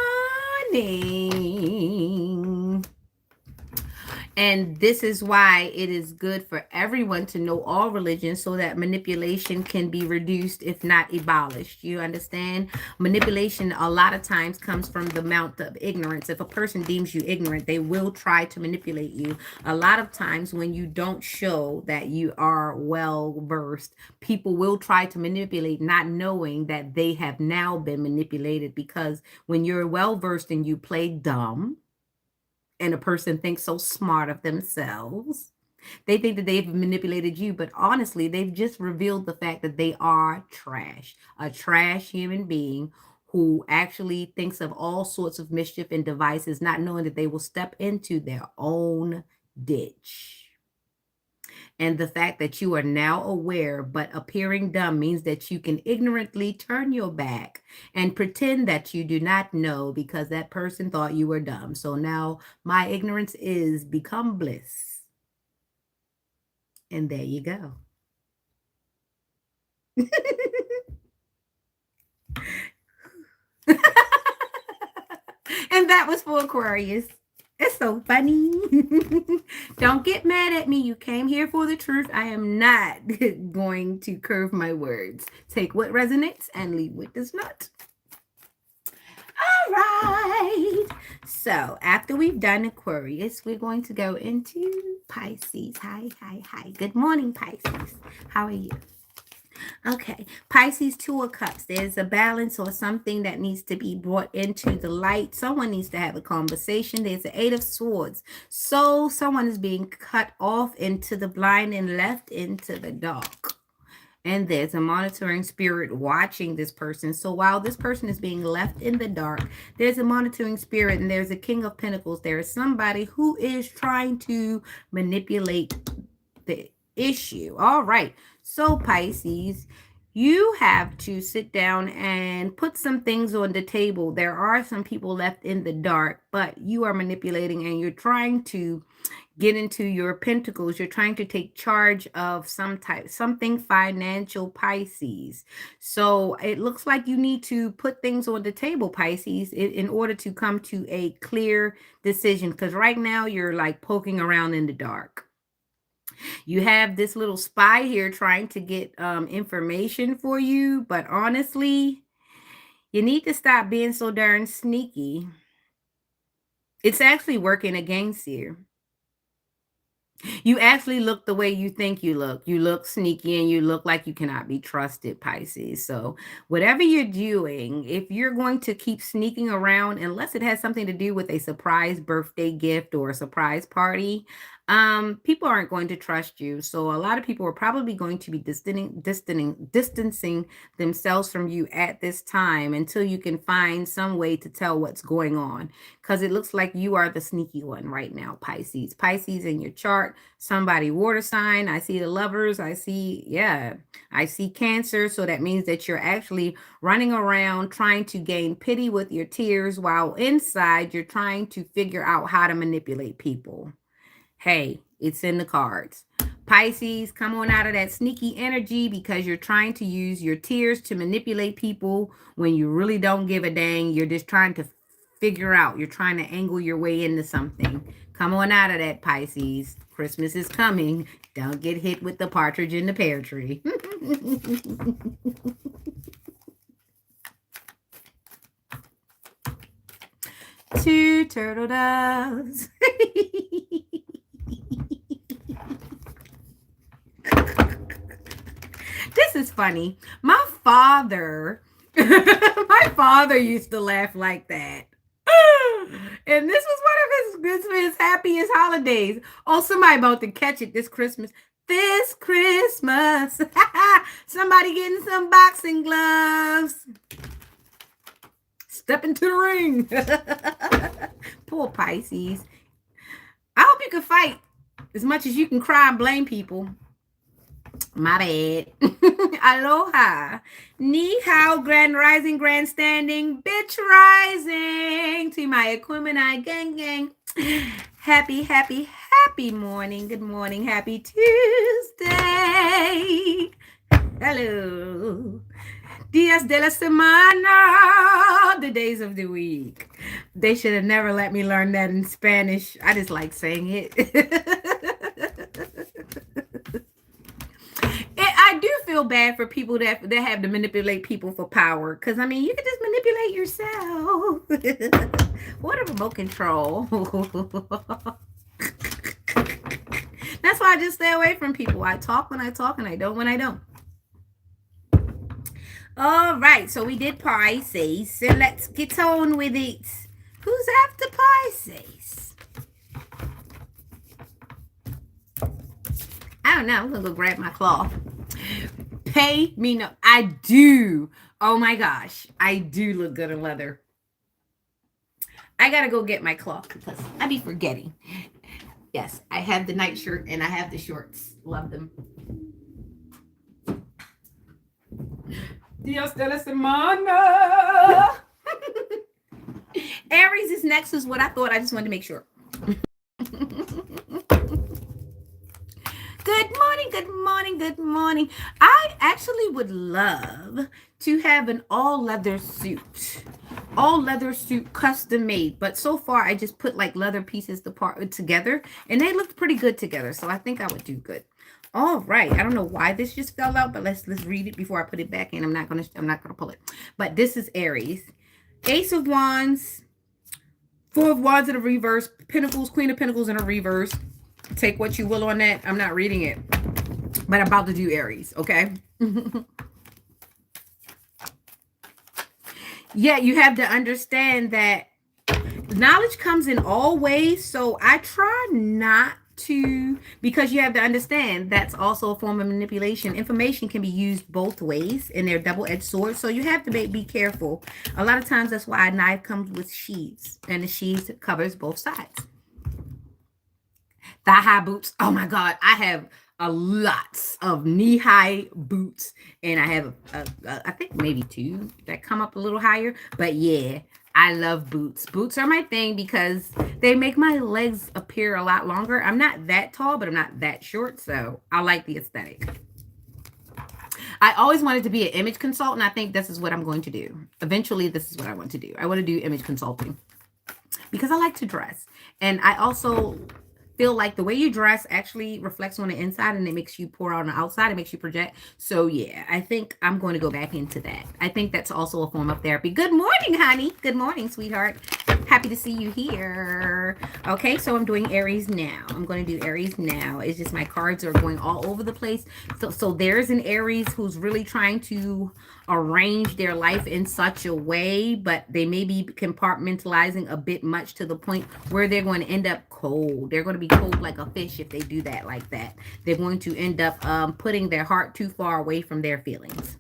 And this is why it is good for everyone to know all religions so that manipulation can be reduced, if not abolished. You understand? Manipulation a lot of times comes from the amount of ignorance. If a person deems you ignorant, they will try to manipulate you. A lot of times when you don't show that you are well versed, people will try to manipulate, not knowing that they have now been manipulated, because when you're well versed and you play dumb, and a person thinks so smart of themselves, they think that they've manipulated you, but honestly, they've just revealed the fact that they are trash, a trash human being who actually thinks of all sorts of mischief and devices, not knowing that they will step into their own ditch. And the fact that you are now aware but appearing dumb means that you can ignorantly turn your back and pretend that you do not know because that person thought you were dumb. So now my ignorance is become bliss. And there you go. And that was for Aquarius. It's so funny. Don't get mad at me. You came here for the truth. I am not going to curve my words. Take what resonates and leave what does not. All right. So after we've done Aquarius, we're going to go into Pisces. Hi. Good morning, Pisces. How are you? Okay, Pisces, Two of Cups. There's a balance or something that needs to be brought into the light. Someone needs to have a conversation. There's the Eight of Swords. So someone is being cut off into the blind and left into the dark. And there's a monitoring spirit watching this person. So while this person is being left in the dark, there's a monitoring spirit and there's a King of Pentacles. There is somebody who is trying to manipulate the issue. All right. So Pisces, you have to sit down and put some things on the table. There are some people left in the dark, but you are manipulating and you're trying to get into your pentacles. You're trying to take charge of something financial, Pisces. So it looks like you need to put things on the table, Pisces, in order to come to a clear decision. Because right now you're like poking around in the dark. You have this little spy here trying to get information for you, but honestly, you need to stop being so darn sneaky. It's actually working against you. You actually look the way you think you look. You look sneaky and you look like you cannot be trusted, Pisces. So, whatever you're doing, if you're going to keep sneaking around, unless it has something to do with a surprise birthday gift or a surprise party, people aren't going to trust you. So, a lot of people are probably going to be distancing themselves from you at this time until you can find some way to tell what's going on. Because it looks like you are the sneaky one right now, Pisces. Pisces in your chart, somebody water sign. I see the lovers. I see Cancer. So that means that you're actually running around trying to gain pity with your tears while inside you're trying to figure out how to manipulate people. Hey, it's in the cards. Pisces, come on out of that sneaky energy because you're trying to use your tears to manipulate people when you really don't give a dang. You're just trying to figure out, you're trying to angle your way into something. Come on out of that, Pisces. Christmas is coming. Don't get hit with the partridge in the pear tree. Two turtle doves. This is funny. My father used to laugh like that. And this was one of his happiest holidays. Oh, somebody about to catch it this Christmas. This Christmas. Somebody getting some boxing gloves. Step into the ring. Poor Pisces. I hope you can fight as much as you can cry and blame people. My bad. Aloha. Ni hao, grand rising, grandstanding, bitch rising. To my Equimini gang. Happy, happy, happy morning. Good morning. Happy Tuesday. Hello. Dias de la semana. The days of the week. They should have never let me learn that in Spanish. I just like saying it. I do feel bad for people that have to manipulate people for power. Because, I mean, you can just manipulate yourself. What a remote control. That's why I just stay away from people. I talk when I talk and I don't when I don't. All right. So we did Pisces. So let's get on with it. Who's after Pisces? I don't know. I'm going to go grab my cloth. Pay me no. I do. Oh my gosh. I do look good in leather. I got to go get my cloth because I be forgetting. Yes, I have the nightshirt and I have the shorts. Love them. Dios de la semana. Aries is next is what I thought. I just wanted to make sure. Good morning, good morning, good morning. I actually would love to have an all leather suit custom made, but so far I just put like leather pieces together and they looked pretty good together, so I think I would do good. All right, I don't know why this just fell out, but let's read it before I put it back in. I'm not gonna pull it, but this is Aries. Ace of Wands, Four of Wands in a reverse, Pentacles, Queen of Pentacles in a reverse. Take what you will on that. I'm not reading it, but I'm about to do Aries, okay? Yeah, you have to understand that knowledge comes in all ways, so I try not to, because you have to understand that's also a form of manipulation. Information can be used both ways, and they're double-edged swords, so you have to be careful. A lot of times, that's why a knife comes with sheaths, and the sheath covers both sides. Thigh-high boots. Oh my God, I have lots of knee-high boots, and I have I think maybe two that come up a little higher. But yeah, I love boots. Boots are my thing because they make my legs appear a lot longer. I'm not that tall, but I'm not that short, so I like the aesthetic. I always wanted to be an image consultant. I think this is what I'm going to do. Eventually, this is what I want to do. I want to do image consulting because I like to dress, and I also feel like the way you dress actually reflects on the inside and it makes you pour out on the outside. It makes you project. So yeah, I think I'm going to go back into that. I think that's also a form of therapy. Good morning, honey. Good morning, sweetheart. Happy to see you here. Okay, so I'm doing Aries now. I'm going to do Aries now. It's just my cards are going all over the place. So there's an Aries who's really trying to arrange their life in such a way, but they may be compartmentalizing a bit much to the point where they're going to end up cold. They're going to be cold like a fish if they do that like that. They're going to end up putting their heart too far away from their feelings.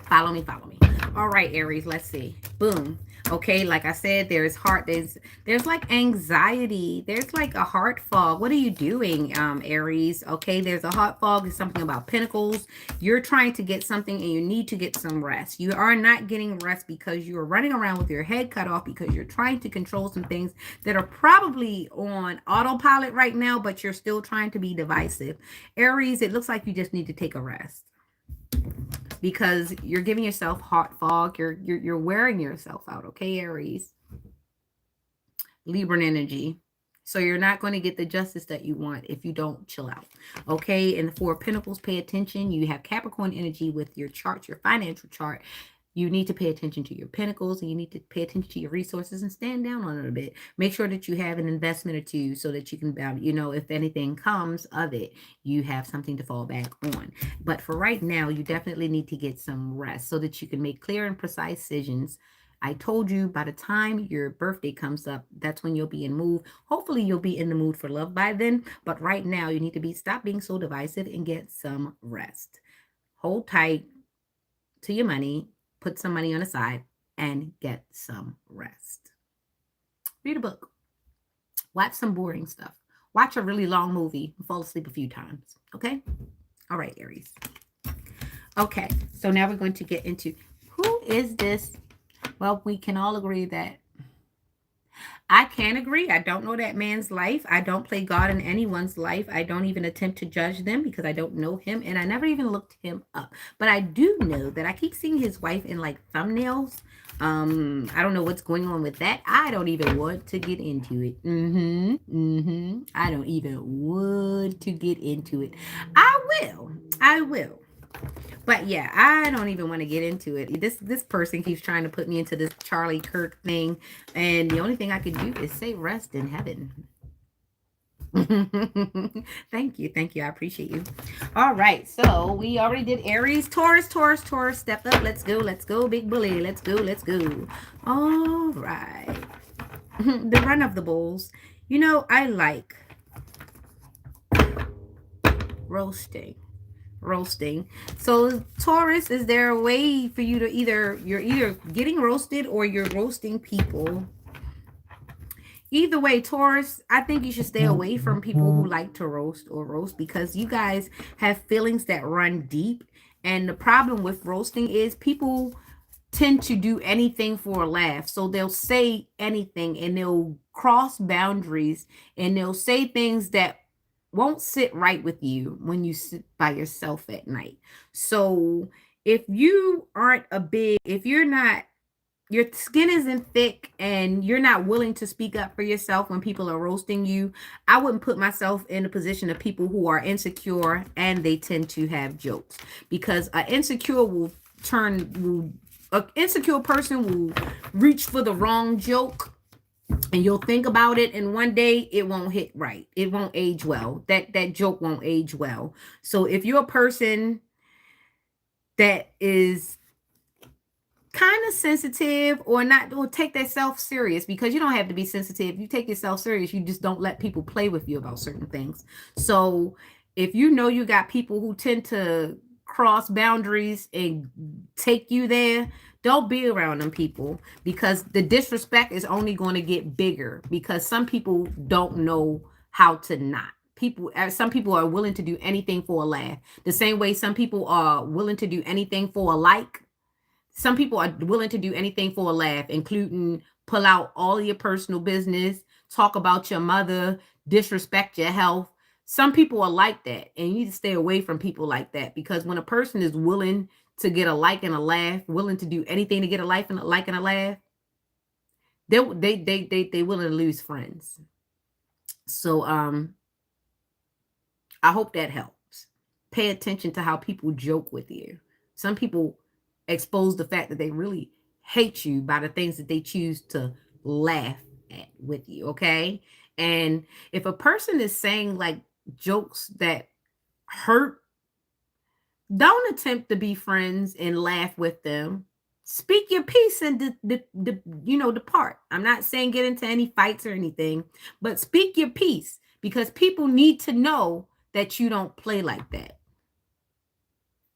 Follow me, follow me. All right, Aries, let's see. Boom. Okay, like I said, there's heart, there's like anxiety, there's like a heart fog. What are you doing, Aries? Okay, there's a heart fog. It's something about pentacles. You're trying to get something and you need to get some rest. You are not getting rest because you are running around with your head cut off because you're trying to control some things that are probably on autopilot right now, but you're still trying to be divisive. Aries, it looks like you just need to take a rest, because you're giving yourself hot fog. You're wearing yourself out. Okay, Aries. Libran energy. So you're not going to get the justice that you want if you don't chill out. Okay, and the Four of Pentacles, pay attention. You have Capricorn energy with your chart, your financial chart. You need to pay attention to your pentacles, and you need to pay attention to your resources and stand down on it a bit. Make sure that you have an investment or two so that you can, if anything comes of it, you have something to fall back on. But for right now, you definitely need to get some rest so that you can make clear and precise decisions. I told you by the time your birthday comes up, that's when you'll be in mood. Hopefully you'll be in the mood for love by then. But right now you need to stop being so divisive and get some rest. Hold tight to your money. Put some money on the side and get some rest. Read a book. Watch some boring stuff. Watch a really long movie and fall asleep a few times. Okay? All right, Aries. Okay, so now we're going to get into who is this? Well, we can all agree that I can agree. I don't know that man's life. I don't play God in anyone's life. I don't even attempt to judge them because I don't know him, and I never even looked him up. But I do know that I keep seeing his wife in like thumbnails. I don't know what's going on with that. I don't even want to get into it. I don't even want to get into it. I will. But yeah, I don't even want to get into it. This person keeps trying to put me into this Charlie Kirk thing, and the only thing I can do is say rest in heaven. Thank you. I appreciate you. All right, so we already did Aries. Taurus. Step up. Let's go, big bully. Let's go. All right. The run of the bulls. I like roasting. So Taurus, is there a way for you to you're either getting roasted or you're roasting people? Either way, Taurus, I think you should stay away from people who like to roast, because you guys have feelings that run deep. And the problem with roasting is people tend to do anything for a laugh. So they'll say anything and they'll cross boundaries and they'll say things that won't sit right with you when you sit by yourself at night. So if you aren't if you're not, your skin isn't thick and you're not willing to speak up for yourself when people are roasting you, I wouldn't put myself in a position of people who are insecure and they tend to have jokes, because an insecure person will reach for the wrong joke, and you'll think about it, and one day it won't hit right. It won't age well. That joke won't age well. So if you're a person that is kind of sensitive or not, or take that self serious, because you don't have to be sensitive. You take yourself serious. You just don't let people play with you about certain things. So if you know you got people who tend to cross boundaries and take you there, don't be around them people, because the disrespect is only going to get bigger, because some people don't know how to not. Some people are willing to do anything for a laugh. The same way some people are willing to do anything for a like. Some people are willing to do anything for a laugh, including pull out all your personal business, talk about your mother, disrespect your health. Some people are like that, and you need to stay away from people like that, because when a person is willing to get a like and a laugh, willing to do anything to get a like and a laugh, they willing to lose friends. So I hope that helps. Pay attention to how people joke with you. Some people expose the fact that they really hate you by the things that they choose to laugh at with you, okay? And if a person is saying like jokes that hurt, don't attempt to be friends and laugh with them. Speak your piece and depart. I'm not saying get into any fights or anything, but speak your piece because people need to know that you don't play like that.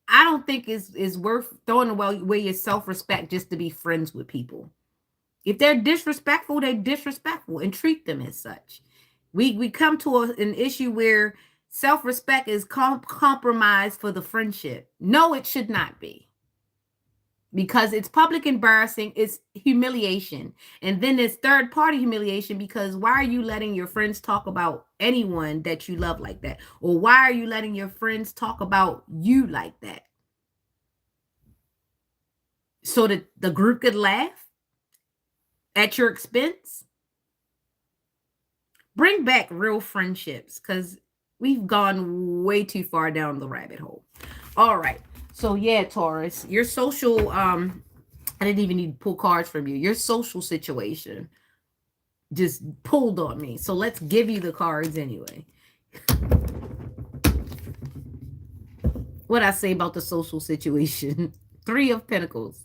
I don't think it's worth throwing away your self-respect just to be friends with people. If they're disrespectful, they're disrespectful and treat them as such. We come to an issue where self-respect is compromised for the friendship. No, it should not be. Because it's public embarrassing, it's humiliation. And then there's third party humiliation because why are you letting your friends talk about anyone that you love like that? Or why are you letting your friends talk about you like that? So that the group could laugh at your expense? Bring back real friendships because we've gone way too far down the rabbit hole. All right. So yeah, Taurus, your social I didn't even need to pull cards from you. Your social situation just pulled on me. So let's give you the cards anyway. What I say about the social situation? 3 of Pentacles.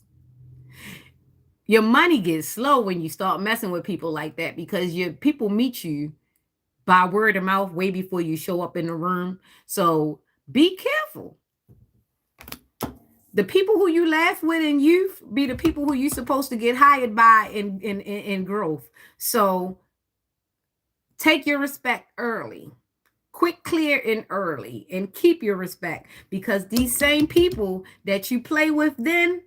Your money gets slow when you start messing with people like that because your people meet you by word of mouth way before you show up in the room. So be careful. The people who you laugh with in youth be the people who you're supposed to get hired by in growth. So take your respect early. Quick, clear, and early. And keep your respect. Because these same people that you play with then,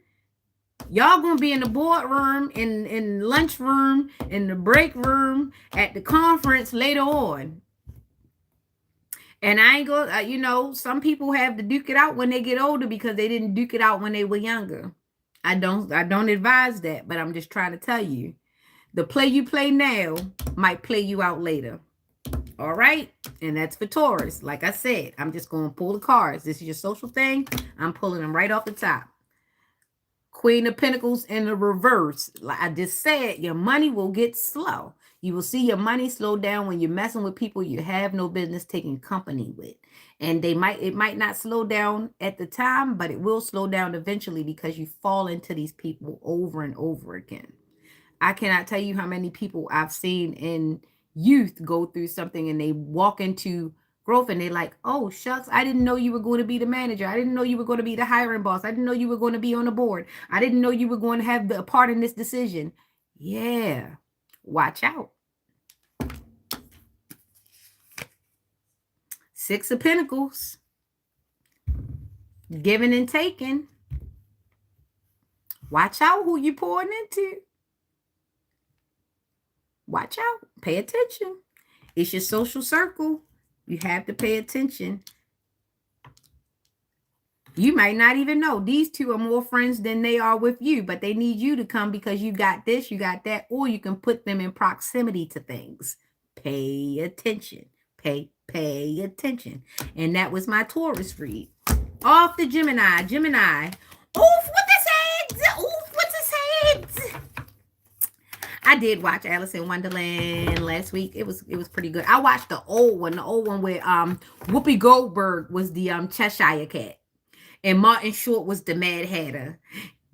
y'all gonna be in the boardroom, in lunchroom, in the break room, at the conference later on. And I ain't go, some people have to duke it out when they get older because they didn't duke it out when they were younger. I don't advise that, but I'm just trying to tell you. The play you play now might play you out later. All right? And that's for Taurus. Like I said, I'm just going to pull the cards. This is your social thing. I'm pulling them right off the top. Queen of Pentacles in the reverse. Like I just said, your money will get slow. You will see your money slow down when you're messing with people you have no business taking company with. And it might not slow down at the time, but it will slow down eventually because you fall into these people over and over again. I cannot tell you how many people I've seen in youth go through something and they walk into growth and they're like, oh, shucks, I didn't know you were going to be the manager. I didn't know you were going to be the hiring boss. I didn't know you were going to be on the board. I didn't know you were going to have a part in this decision. Yeah, watch out. 6 of Pentacles. Giving and taking. Watch out who you're pouring into. Watch out. Pay attention. It's your social circle. You have to pay attention. You might not even know. These 2 are more friends than they are with you, but they need you to come because you got this, you got that, or you can put them in proximity to things. Pay attention. Pay attention. And that was my Taurus read. Off the Gemini. Gemini. Oof, what this head? Oof, what's his head? I did watch Alice in Wonderland last week. It was pretty good. I watched the old one where Whoopi Goldberg was the Cheshire Cat and Martin Short was the Mad Hatter.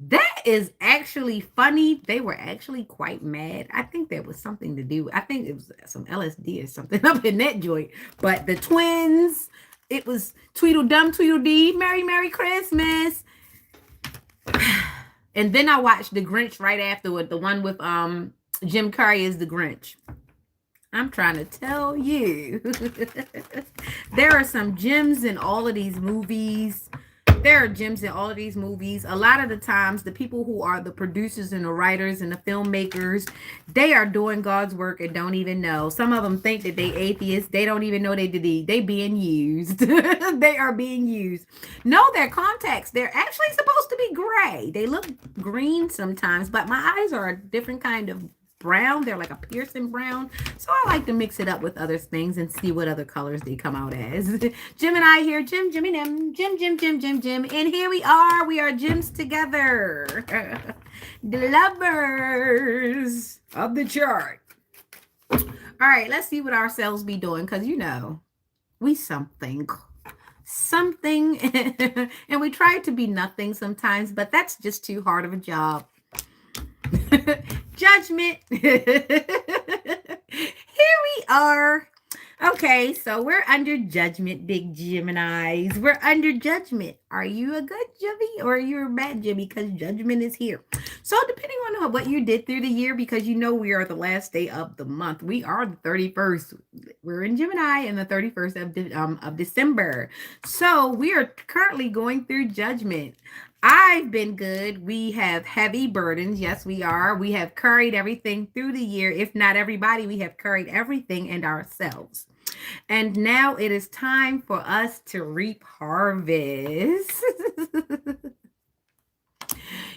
That is actually funny. They were actually quite mad. I think there was something to do. I think it was some LSD or something up in that joint. But the twins, it was Tweedledum, Tweedledee, Merry Christmas. And then I watched The Grinch right afterward, the one with Jim Carrey as the Grinch. I'm trying to tell you. There are some gems in all of these movies. There are gems in all of these movies. A lot of the times, the people who are the producers and the writers and the filmmakers, they are doing God's work and don't even know. Some of them think that they atheists. They don't even know they being used. They are being used. Know their contacts. They're actually supposed to be gray. They look green sometimes, but my eyes are a different kind of brown. They're like a Pearson brown. So I like to mix it up with other things and see what other colors they come out as. Jim and I here. Jim, Jimmy, Nim. Jim, Jim, Jim, Jim, Jim. And here we are. We are Jims together. The lovers of the chart. All right, let's see what ourselves be doing. Because, you know, we something. And we try to be nothing sometimes, but that's just too hard of a job. Judgment. Here we are. Okay, so we're under judgment, big Geminis. We're under judgment. Are you a good Jimmy or are you a bad Jimmy? Because judgment is here. So depending on what you did through the year, because you know we are the last day of the month. We are the 31st. We're in Gemini and the 31st of December. So we are currently going through judgment. I've been good. We have heavy burdens. Yes, we are. We have carried everything through the year. If not everybody, we have carried everything and ourselves. And now it is time for us to reap harvest.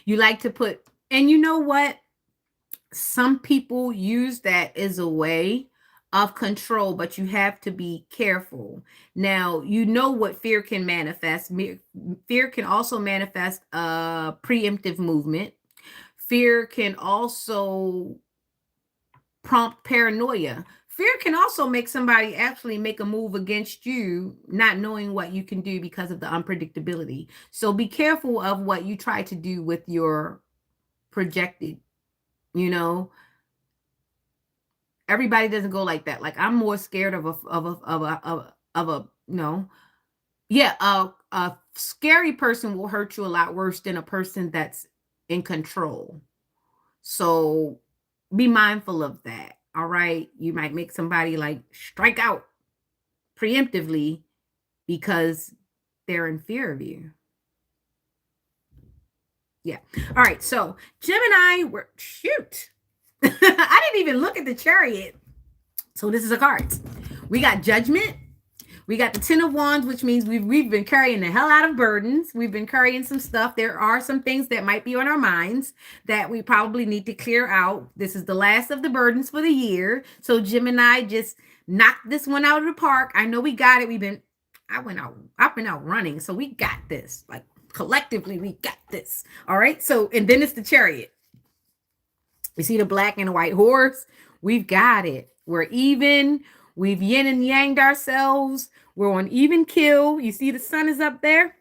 You like to put, and you know what? Some people use that as a way of control, but you have to be careful. Now, you know what fear can manifest. Fear can also manifest a preemptive movement. Fear can also prompt paranoia. Fear can also make somebody actually make a move against you, not knowing what you can do because of the unpredictability. So be careful of what you try to do with your projected, you know. Everybody doesn't go like that. Like I'm more scared of a no. Yeah, a scary person will hurt you a lot worse than a person that's in control. So be mindful of that. All right. You might make somebody like strike out preemptively because they're in fear of you. Yeah. All right. So Gemini, shoot. I didn't even look at the chariot. So this is a card. We got judgment. We got the 10 of Wands, which means we've been carrying the hell out of burdens. We've been carrying some stuff. There are some things that might be on our minds that we probably need to clear out. This is the last of the burdens for the year. So Gemini just knocked this one out of the park. I know we got it. I've been out running. So we got this. Like collectively, we got this. All right. So, and then it's the chariot. You see the black and the white horse? We've got it. We're even. We've yin and yanged ourselves. We're on even kill. You see the sun is up there?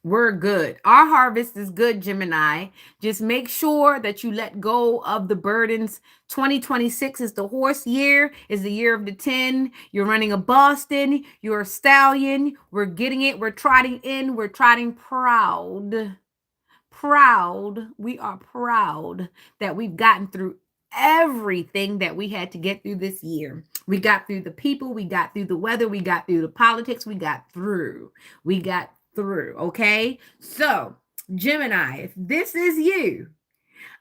We're good. Our harvest is good, Gemini. Just make sure that you let go of the burdens. 2026 is the horse year, is the year of the 10. You're running a Boston. You're a stallion. We're getting it. We're trotting in. We're trotting proud. We are proud that we've gotten through everything that we had to get through this year. We got through the people, we got through the weather, we got through the politics, we got through. Okay? So, Gemini, if this is you,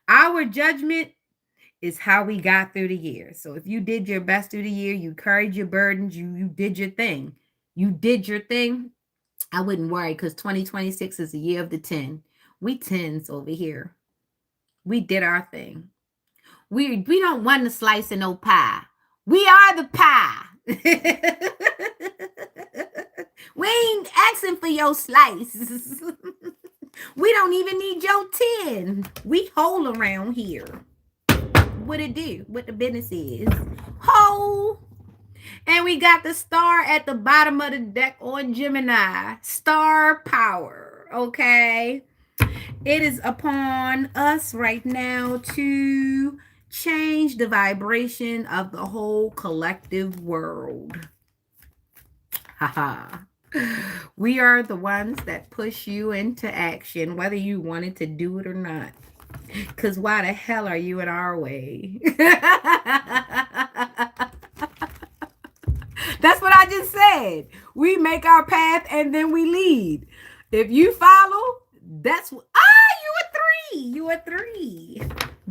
our judgment is how we got through the year. So if you did your best through the year, you carried your burdens, you did your thing. I wouldn't worry because 2026 is the year of the 10. We 10s over here. We did our thing. We don't want a slice of no pie. We are the pie. We ain't asking for your slice. We don't even need your 10. We whole around here. What it do? What the business is? Whole. And we got the star at the bottom of the deck on Gemini. Star power. Okay. It is upon us right now to change the vibration of the whole collective world. Haha. We are the ones that push you into action, whether you wanted to do it or not. Because why the hell are you in our way? That's what I just said. We make our path and then we lead. If you follow, that's what. You a three.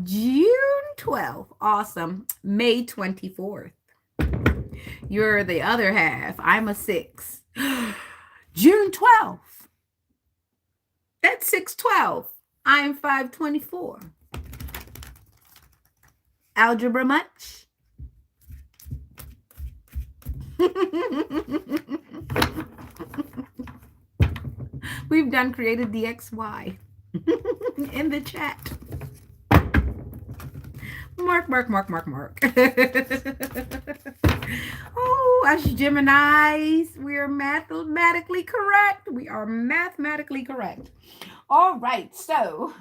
June 12th. Awesome. May 24th. You're the other half. I'm a 6. June 12th. That's 612. I'm 524. Algebra much? We've done created the XY in the chat. Mark, mark, mark, mark, mark. Oh, us Geminis, we are mathematically correct. We are mathematically correct. All right, so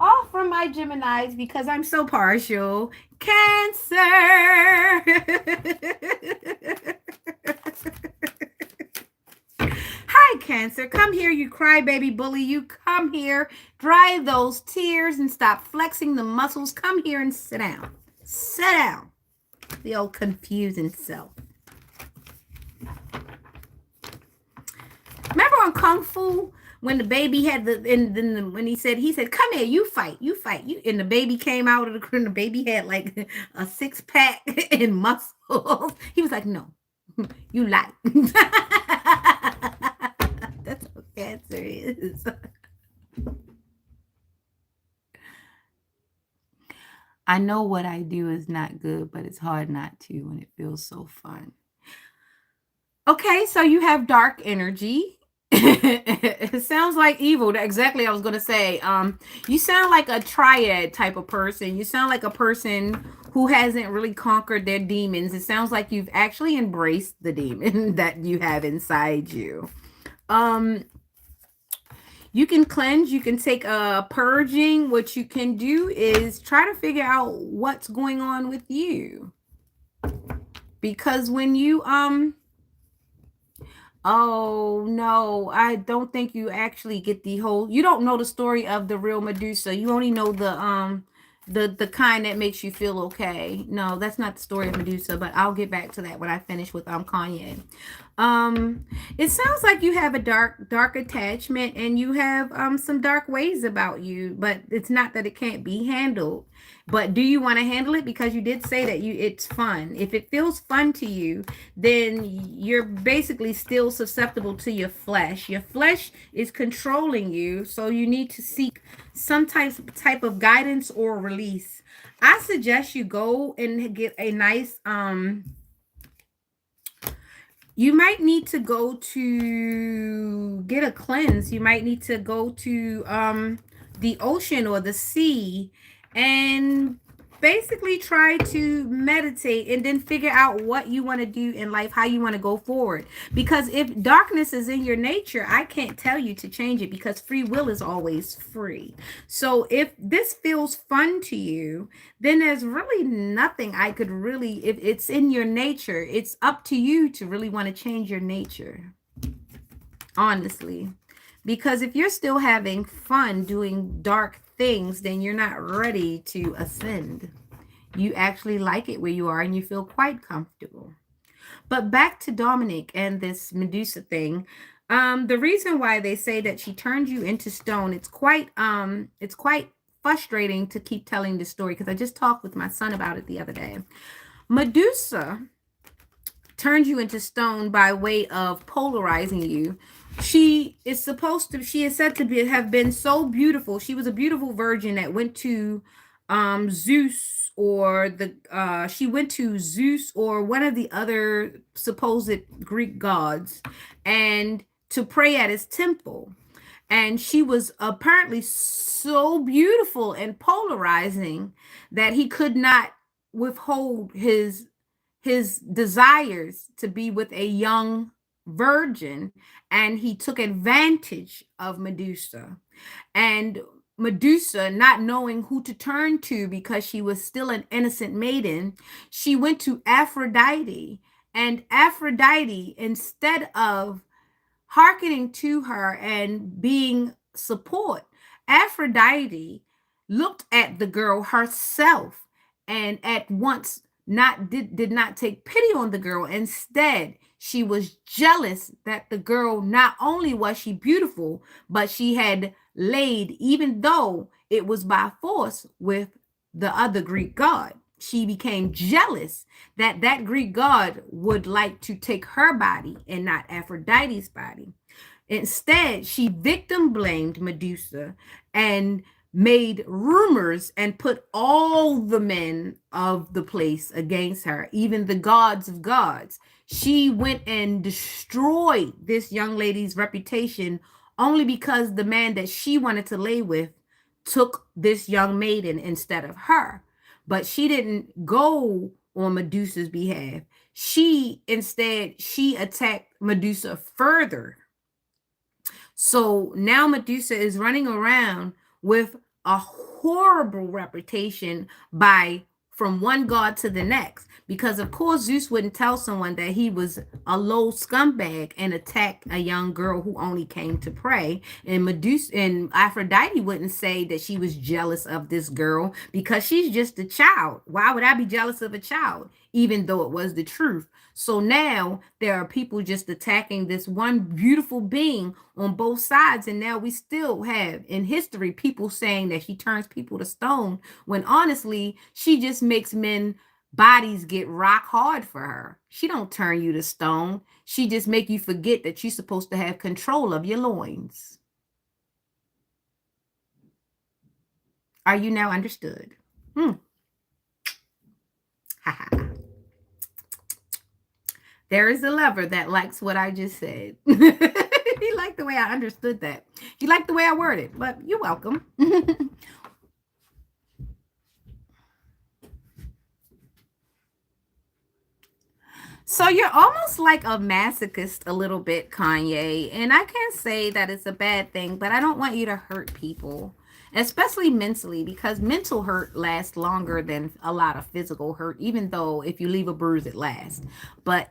off from my Geminis because I'm so partial. Cancer. Hi, Cancer. Come here, you crybaby bully. You come here, dry those tears and stop flexing the muscles. Come here and sit down. Sit down. The old confusing self. Remember on Kung Fu when the baby had when he said, come here, you fight, you, and the baby came out of the crib, and the baby had like a 6-pack and muscles. He was like, no, you lie. That's what cancer is. I know what I do is not good, but it's hard not to when it feels so fun. Okay, so you have dark energy. It sounds like evil. Exactly, I was going to say. You sound like a triad type of person. You sound like a person who hasn't really conquered their demons. It sounds like you've actually embraced the demon that you have inside you. You can cleanse, you can take a purging. What you can do is try to figure out what's going on with you. Because when you oh no, I don't think you actually get the whole, you don't know the story of the real Medusa. You only know the kind that makes you feel okay. No, that's not the story of Medusa, but I'll get back to that when I finish with Kanye. It sounds like you have a dark attachment and you have some dark ways about you, but it's not that it can't be handled. But do you want to handle it? Because you did say that it's fun. If it feels fun to you, then you're basically still susceptible to your flesh. Your flesh is controlling you, so you need to seek some type of guidance or release. I suggest you go and get a nice you might need to go to get a cleanse. You might need to go to the ocean or the sea and basically try to meditate and then figure out what you want to do in life, how you want to go forward. Because if darkness is in your nature, I can't tell you to change it because free will is always free. So if this feels fun to you, then there's really nothing I could really, if it's in your nature, it's up to you to really want to change your nature. Honestly. Because if you're still having fun doing dark things, then you're not ready to ascend. You actually like it where you are and you feel quite comfortable. But back to Dominic and this Medusa thing. The reason why they say that she turned you into stone, it's quite frustrating to keep telling this story because I just talked with my son about it the other day. Medusa turned you into stone by way of polarizing you. She is said to have been so beautiful. She was a beautiful virgin that went to Zeus or she went to Zeus or one of the other supposed Greek gods and to pray at his temple. And she was apparently so beautiful and polarizing that he could not withhold his desires to be with a young virgin, and he took advantage of Medusa. And Medusa, not knowing who to turn to because she was still an innocent maiden, she went to Aphrodite. And Aphrodite, instead of hearkening to her and being support, Aphrodite looked at the girl herself and at once did not take pity on the girl. Instead, she was jealous that the girl, not only was she beautiful, but she had laid, even though it was by force, with the other Greek god. She became jealous that that Greek god would like to take her body and not Aphrodite's body. Instead, she victim blamed Medusa and made rumors and put all the men of the place against her, even the gods of gods. She went and destroyed this young lady's reputation only because the man that she wanted to lay with took this young maiden instead of her. But she didn't go on Medusa's behalf. She attacked Medusa further. So now Medusa is running around with a horrible reputation by from one god to the next. Because of course Zeus wouldn't tell someone that he was a low scumbag and attack a young girl who only came to pray. And Medusa and Aphrodite wouldn't say that she was jealous of this girl because she's just a child. Why would I be jealous of a child? Even though it was the truth. So now there are people just attacking this one beautiful being on both sides. And now we still have in history people saying that she turns people to stone when honestly, she just makes men bodies get rock hard for her. She don't turn you to stone. She just make you forget that you're supposed to have control of your loins. Are you now understood? Ha ha. There is a lover that likes what I just said. He liked the way I understood that. He liked the way I worded, but you're welcome. So you're almost like a masochist a little bit, Kanye. And I can't say that it's a bad thing, but I don't want you to hurt people, especially mentally, because mental hurt lasts longer than a lot of physical hurt, even though if you leave a bruise, it lasts. But,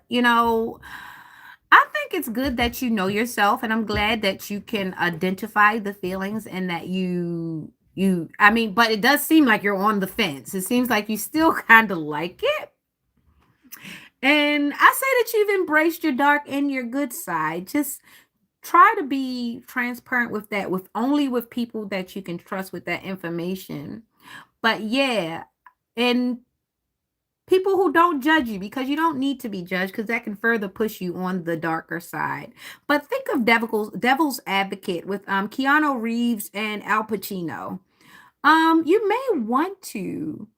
I think it's good that you know yourself, and I'm glad that you can identify the feelings and that I mean, but it does seem like you're on the fence. It seems like you still kind of like it. And I say that you've embraced your dark and your good side. Just try to be transparent with that, with only with people that you can trust with that information. But yeah, and people who don't judge you because you don't need to be judged because that can further push you on the darker side. But think of Devil's Advocate with Keanu Reeves and Al Pacino. You may want to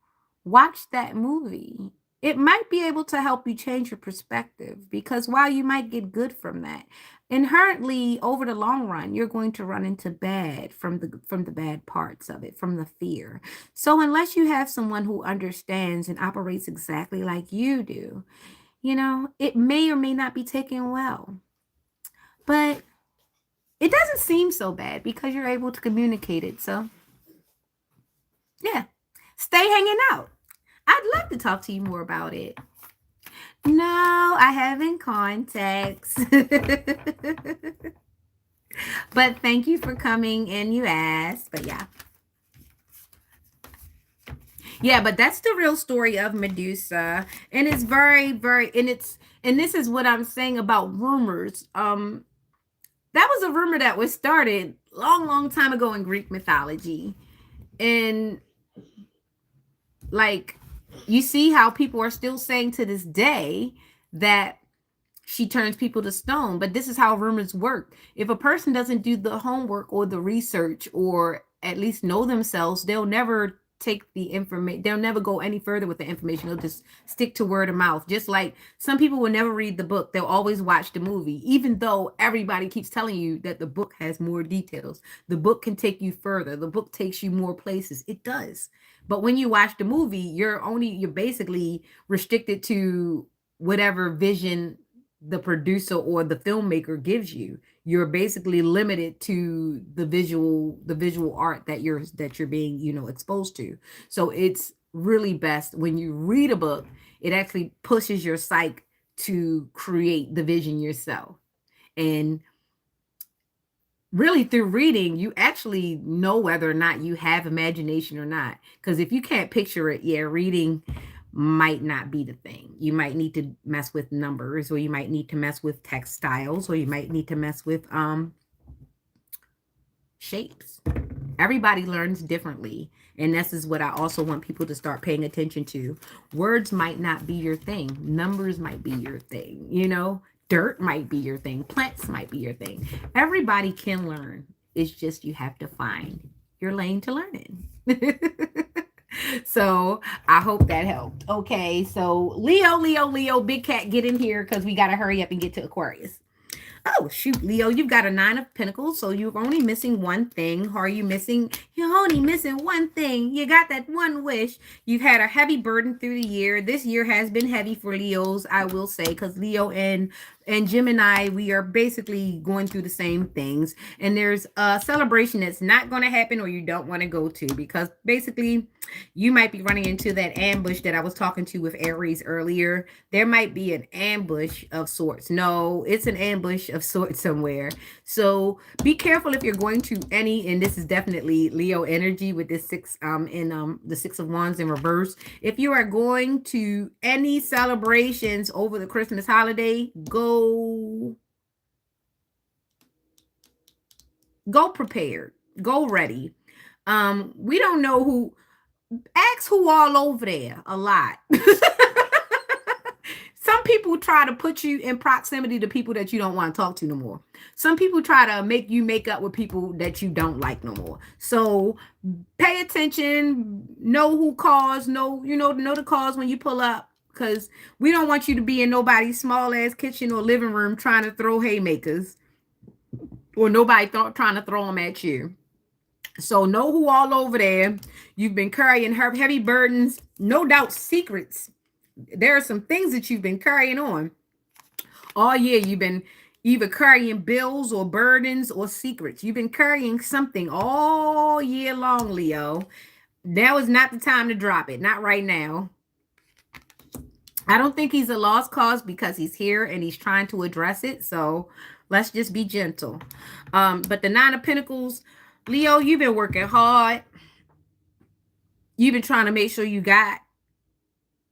watch that movie. It might be able to help you change your perspective because while you might get good from that, inherently over the long run, you're going to run into bad from the bad parts of it, from the fear. So unless you have someone who understands and operates exactly like you do, it may or may not be taken well. But it doesn't seem so bad because you're able to communicate it. So yeah, stay hanging out. I'd love to talk to you more about it. No, I haven't contacts. But thank you for coming and you asked. But yeah. Yeah, but that's the real story of Medusa. And it's very, very and this is what I'm saying about rumors. That was a rumor that was started long, long time ago in Greek mythology. And like you see how people are still saying to this day that she turns people to stone. But this is how rumors work. If a person doesn't do the homework or the research or at least know themselves, they'll never take the information. They'll never go any further with the information. They'll just stick to word of mouth. Just like some people will never read the book. They'll always watch the movie, even though everybody keeps telling you that the book has more details. The book can take you further. The book takes you more places. It does. But when you watch the movie, you're basically restricted to whatever vision the producer or the filmmaker gives you. You're basically limited to the visual art that you're being, exposed to. So it's really best when you read a book, it actually pushes your psyche to create the vision yourself. And really through reading, you actually know whether or not you have imagination or not. Because if you can't picture it, yeah, reading might not be the thing. You might need to mess with numbers, or you might need to mess with textiles, or you might need to mess with shapes. Everybody learns differently. And this is what I also want people to start paying attention to. Words might not be your thing. Numbers might be your thing, Dirt might be your thing. Plants might be your thing. Everybody can learn. It's just you have to find your lane to learning. So I hope that helped. Okay, so Leo, big cat, get in here because we got to hurry up and get to Aquarius. Oh, shoot, Leo, you've got a nine of pentacles, so you're only missing one thing. Are you missing? You're only missing one thing. You got that one wish. You've had a heavy burden through the year. This year has been heavy for Leos, I will say, because Leo and Gemini, we are basically going through the same things. And there's a celebration that's not going to happen or you don't want to go to because basically you might be running into that ambush that I was talking to with Aries earlier. There might be an ambush of sorts. No, it's an ambush of sorts somewhere. So be careful if you're going to any, and this is definitely Leo energy with this the 6 of Wands in reverse. If you are going to any celebrations over the Christmas holiday, go prepared, go ready. We don't know who, ask who all over there a lot. Some people try to put you in proximity to people that you don't want to talk to no more. Some people try to make you make up with people that you don't like no more. So pay attention, know who calls, know the calls when you pull up. Because we don't want you to be in nobody's small ass kitchen or living room trying to throw haymakers. Or nobody trying to throw them at you. So know who all over there. You've been carrying heavy burdens, no doubt secrets. There are some things that you've been carrying on all year. You've been either carrying bills or burdens or secrets. You've been carrying something all year long, Leo. Now is not the time to drop it. Not right now. I don't think he's a lost cause because he's here and he's trying to address it. So let's just be gentle. But the 9 of Pentacles, Leo, you've been working hard. You've been trying to make sure you got,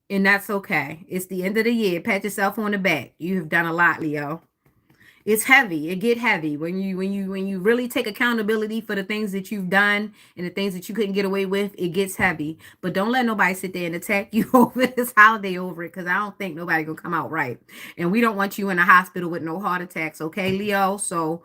and that's okay. It's the end of the year. Pat yourself on the back. You have done a lot, Leo. It's heavy. It get heavy when you really take accountability for the things that you've done and the things that you couldn't get away with. It gets heavy. But don't let nobody sit there and attack you over this holiday over it, because I don't think nobody gonna come out right. And we don't want you in the hospital with no heart attacks, okay, Leo? So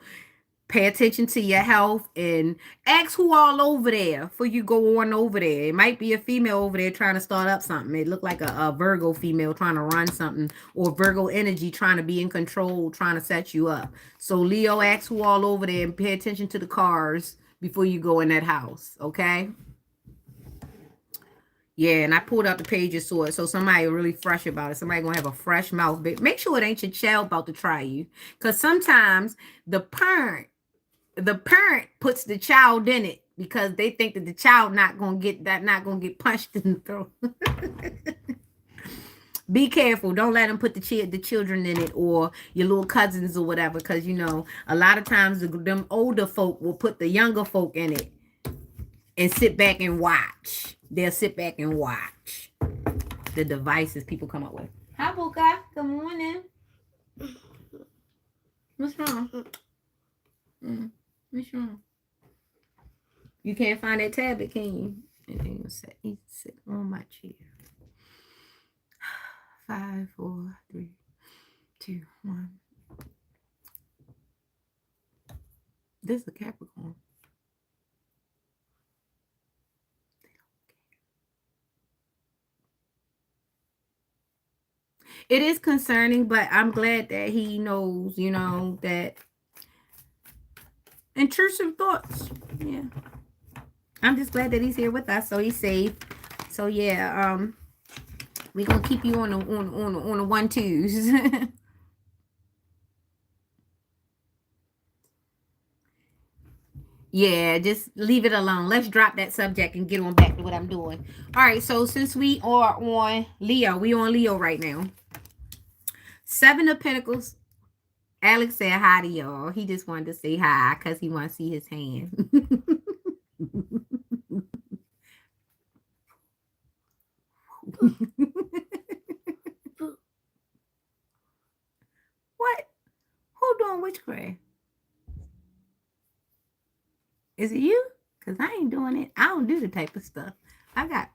pay attention to your health and ask who all over there before you go on over there. It might be a female over there trying to start up something. It looked like a Virgo female trying to run something, or Virgo energy trying to be in control, trying to set you up. So Leo, ask who all over there and pay attention to the cars before you go in that house, okay? Yeah, and I pulled out the Page of Swords, so somebody really fresh about it. Somebody gonna have a fresh mouth. But make sure it ain't your child about to try you, because sometimes the parent puts the child in it because they think that the child not gonna get punched in the throat. Be careful. Don't let them put the children in it, or your little cousins or whatever, because a lot of times them older folk will put the younger folk in it and sit back and watch. They'll sit back and watch the devices people come up with. Hi, Buka. Good morning. What's wrong? What's wrong? You can't find that tablet, can you? And then you sit on my chair. 5, 4, 3, 2, 1. This is a Capricorn. It is concerning, but I'm glad that he knows, that intrusive thoughts. Yeah. I'm just glad that he's here with us, so he's safe. So yeah, we're gonna keep you on the 1-2s. Yeah, just leave it alone. Let's drop that subject and get on back to what I'm doing. All right, so since we are on Leo, we on Leo right now. 7 of Pentacles. Alex said hi to y'all. He just wanted to say hi because he wants to see his hand. What? Who doing witchcraft? Is it you? Because I ain't doing it. I don't do the type of stuff. I got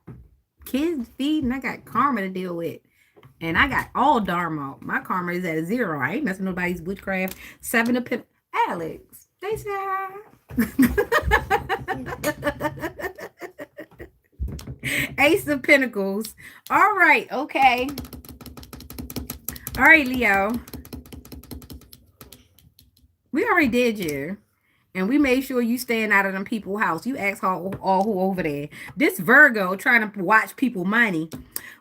kids to feed and I got karma to deal with. And I got all dharma. My karma is at 0. I ain't messing nobody's witchcraft. 7 of Pentacles. Alex, they said hi. Ace of Pentacles. All right, okay. All right, Leo. We already did you. And we made sure you staying out of them people's house. You ask all who over there. This Virgo trying to watch people money.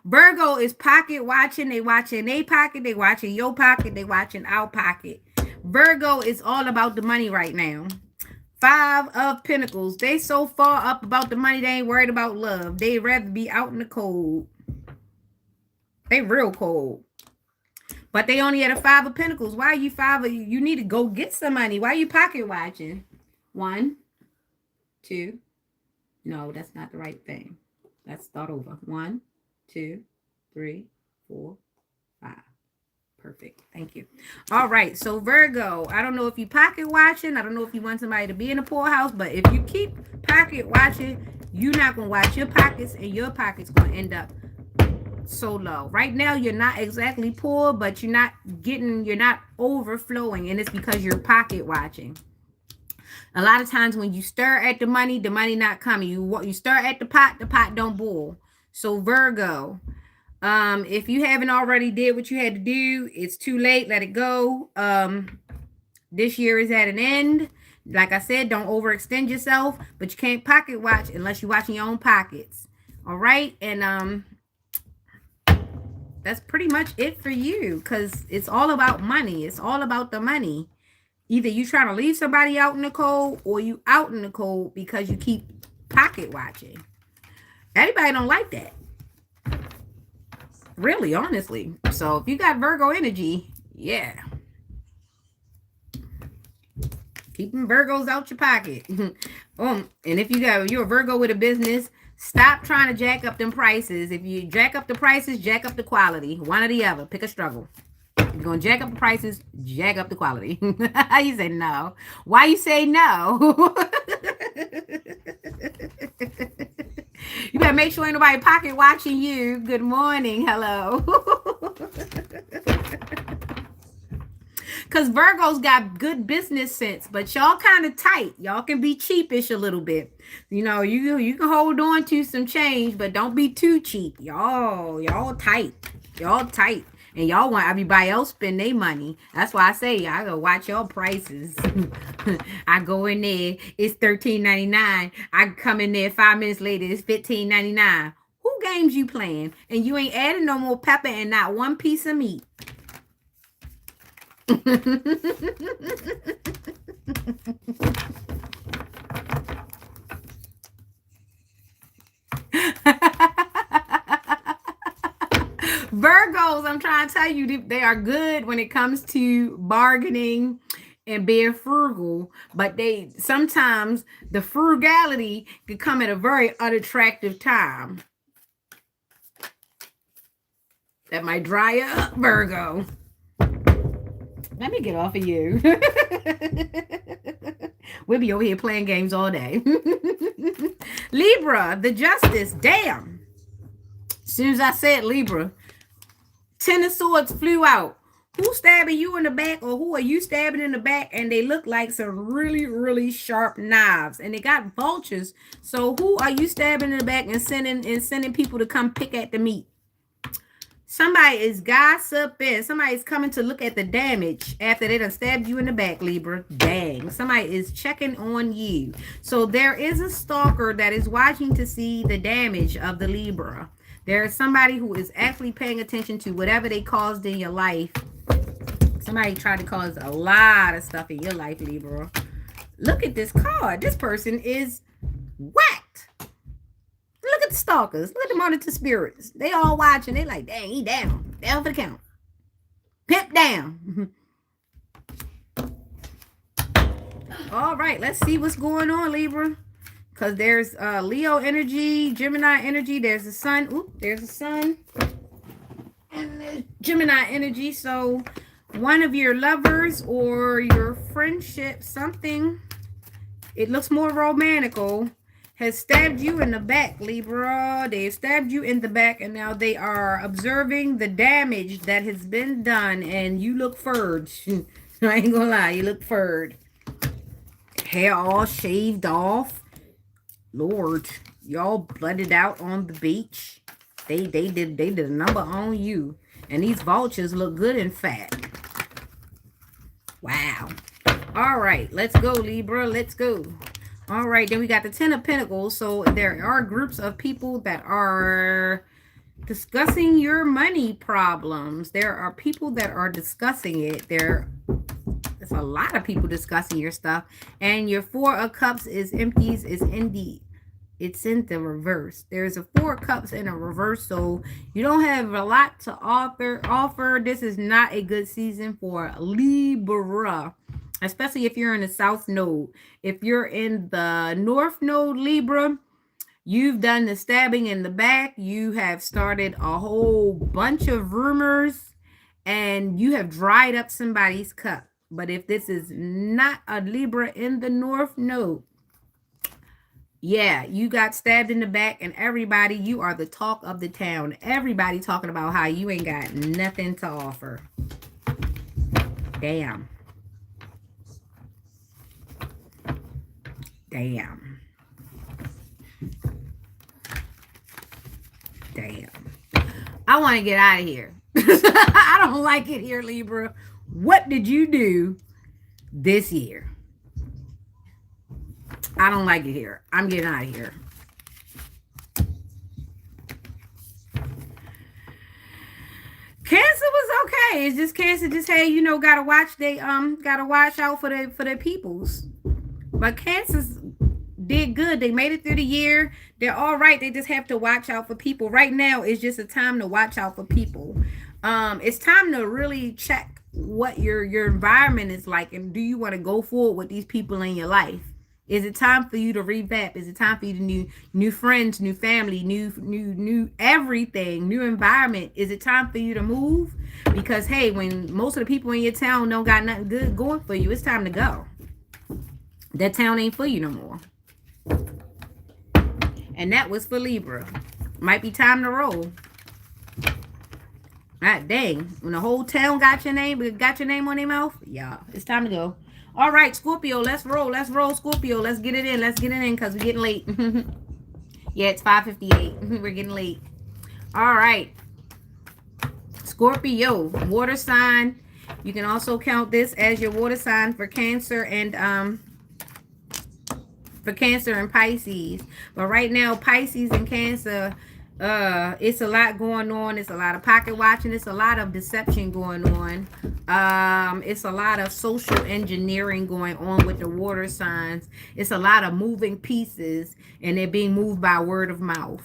Virgo is pocket watching. They watching their pocket. They watching your pocket. They watching our pocket. Virgo is all about the money right now. 5 of Pentacles. They so far up about the money, they ain't worried about love. They'd rather be out in the cold. They real cold. But they only had a 5 of Pentacles. Why are you 5 of you need to go get some money? Why are you pocket watching? 1, 2. No, that's not the right thing. Let's start over. 1, 2, 3, 4, 5. Perfect. Thank you. All right. So Virgo, I don't know if you pocket watching. I don't know if you want somebody to be in the poorhouse, but if you keep pocket watching, you're not going to watch your pockets, and your pockets going to end up so low. Right now, you're not exactly poor, but you're not overflowing, and it's because you're pocket watching. A lot of times when you stir at the money not coming. You stir at the pot don't boil. So Virgo, if you haven't already did what you had to do, it's too late. Let it go. This year is at an end. Like I said, don't overextend yourself, but you can't pocket watch unless you're watching your own pockets. All right. And that's pretty much it for you, because it's all about money. It's all about the money. Either you trying to leave somebody out in the cold, or you out in the cold because you keep pocket watching. Everybody don't like that. Really, honestly. So if you got Virgo energy, yeah. Keeping Virgos out your pocket. And if you're a Virgo with a business, stop trying to jack up them prices. If you jack up the prices, jack up the quality. One or the other. Pick a struggle. If you're going to jack up the prices, jack up the quality. You say no. Why you say no? You better make sure ain't nobody pocket watching you. Good morning. Hello. Because Virgos got good business sense, but y'all kind of tight. Y'all can be cheapish a little bit. You know, you can hold on to some change, but don't be too cheap. Y'all tight. Y'all tight. And y'all want everybody else spend their money. That's why I say I go watch your prices. I go in there, it's $13.99. I come in there 5 minutes later, it's $15.99. Who games you playing? And you ain't adding no more pepper and not one piece of meat. Virgos, I'm trying to tell you, they are good when it comes to bargaining and being frugal, but sometimes the frugality could come at a very unattractive time. That might dry up, Virgo. Let me get off of you. We'll be over here playing games all day. Libra, the justice. Damn. As soon as I said Libra, 10 of Swords flew out. Who's stabbing you in the back, or who are you stabbing in the back? And they look like some really, really sharp knives. And they got vultures. So who are you stabbing in the back and sending people to come pick at the meat? Somebody is gossiping. Somebody's coming to look at the damage after they done stabbed you in the back, Libra. Dang. Somebody is checking on you. So there is a stalker that is watching to see the damage of the Libra. There is somebody who is actually paying attention to whatever they caused in your life. Somebody tried to cause a lot of stuff in your life, Libra. Look at this card. This person is whacked. Look at the stalkers. Look at the monitor spirits. They all watching. They like, dang, he down. Down for the count. Pimp down. All right, let's see what's going on, Libra. Because there's Leo energy, Gemini energy. There's the sun. Oop, there's the sun. And there's Gemini energy. So one of your lovers or your friendship, something, it looks more romantical, has stabbed you in the back, Libra. They've stabbed you in the back, and now they are observing the damage that has been done, and you look furred. I ain't gonna lie, you look furred. hair all shaved off. Lord, y'all blooded out on the beach. They did a number on you. And these vultures look good and fat. Wow. All right, let's go, Libra. Let's go. All right, then we got the Ten of Pentacles. So there are groups of people that are discussing your money problems. There are people that are discussing it. There's a lot of people discussing your stuff. And your Four of Cups is empties, is it's in the reverse. There's a Four of Cups in a reverse, so you don't have a lot to offer. This is not a good season for Libra, especially if you're in the South Node. If you're in the North Node, Libra, you've done the stabbing in the back. You have started a whole bunch of rumors, and you have dried up somebody's cup. But if this is not a Libra in the North Node, yeah, you got stabbed in the back, and everybody, you are the talk of the town. Everybody talking about how you ain't got nothing to offer. Damn. Damn. Damn. I want to get out of here. I don't like it here, Libra. What did you do this year? I don't like it here. I'm getting out of here. Cancer was okay. It's just Cancer just had, gotta watch out for the peoples. But Cancers did good. They made it through the year. They're all right. They just have to watch out for people. Right now, it's just a time to watch out for people. It's time to really check what your environment is like, and do you want to go forward with these people in your life? Is it time for you to revamp? Is it time for you to new friends, new family, new everything, new environment? Is it time for you to move? Because hey, when most of the people in your town don't got nothing good going for you, it's time to go. That town ain't for you no more. And that was for Libra. Might be time to roll. God dang. When the whole town got your name on their mouth, yeah, it's time to go. All right, Scorpio, let's roll. Let's roll, Scorpio. Let's get it in. Let's get it in because we're getting late. Yeah, it's 5:58. We're getting late. All right. Scorpio, water sign. You can also count this as your water sign for Cancer and Pisces. But right now, Pisces and Cancer, it's a lot going on. It's a lot of pocket watching. It's a lot of deception going on. It's a lot of social engineering going on with the water signs. It's a lot of moving pieces, and they're being moved by word of mouth,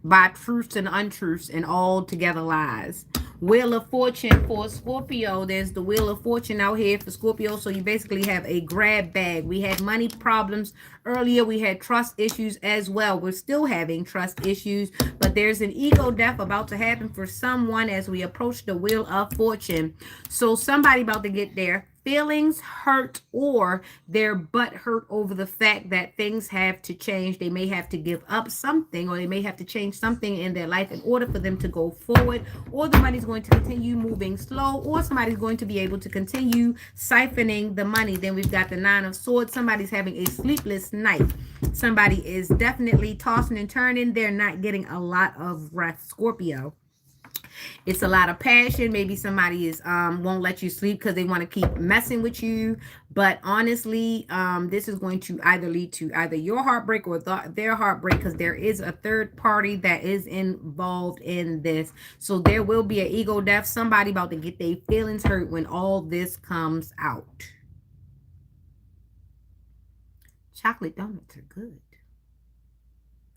by truths and untruths, and all together lies. Wheel of Fortune for Scorpio. There's the Wheel of Fortune out here for Scorpio. So you basically have a grab bag. We had money problems earlier. We had trust issues as well. We're still having trust issues, but there's an ego death about to happen for someone as we approach the Wheel of Fortune. So somebody about to get their feelings hurt, or their butt hurt over the fact that things have to change. They may have to give up something, or they may have to change something in their life in order for them to go forward, or the money's going to continue moving slow, or somebody's going to be able to continue siphoning the money. Then we've got the Nine of Swords. Somebody's having a sleepless night. Somebody is definitely tossing and turning. They're not getting a lot of rest, Scorpio. It's a lot of passion. Maybe somebody is won't let you sleep because they want to keep messing with you. But honestly, this is going to either lead to either your heartbreak or their heartbreak, because there is a third party that is involved in this. So there will be an ego death. Somebody about to get their feelings hurt when all this comes out. Chocolate donuts are good,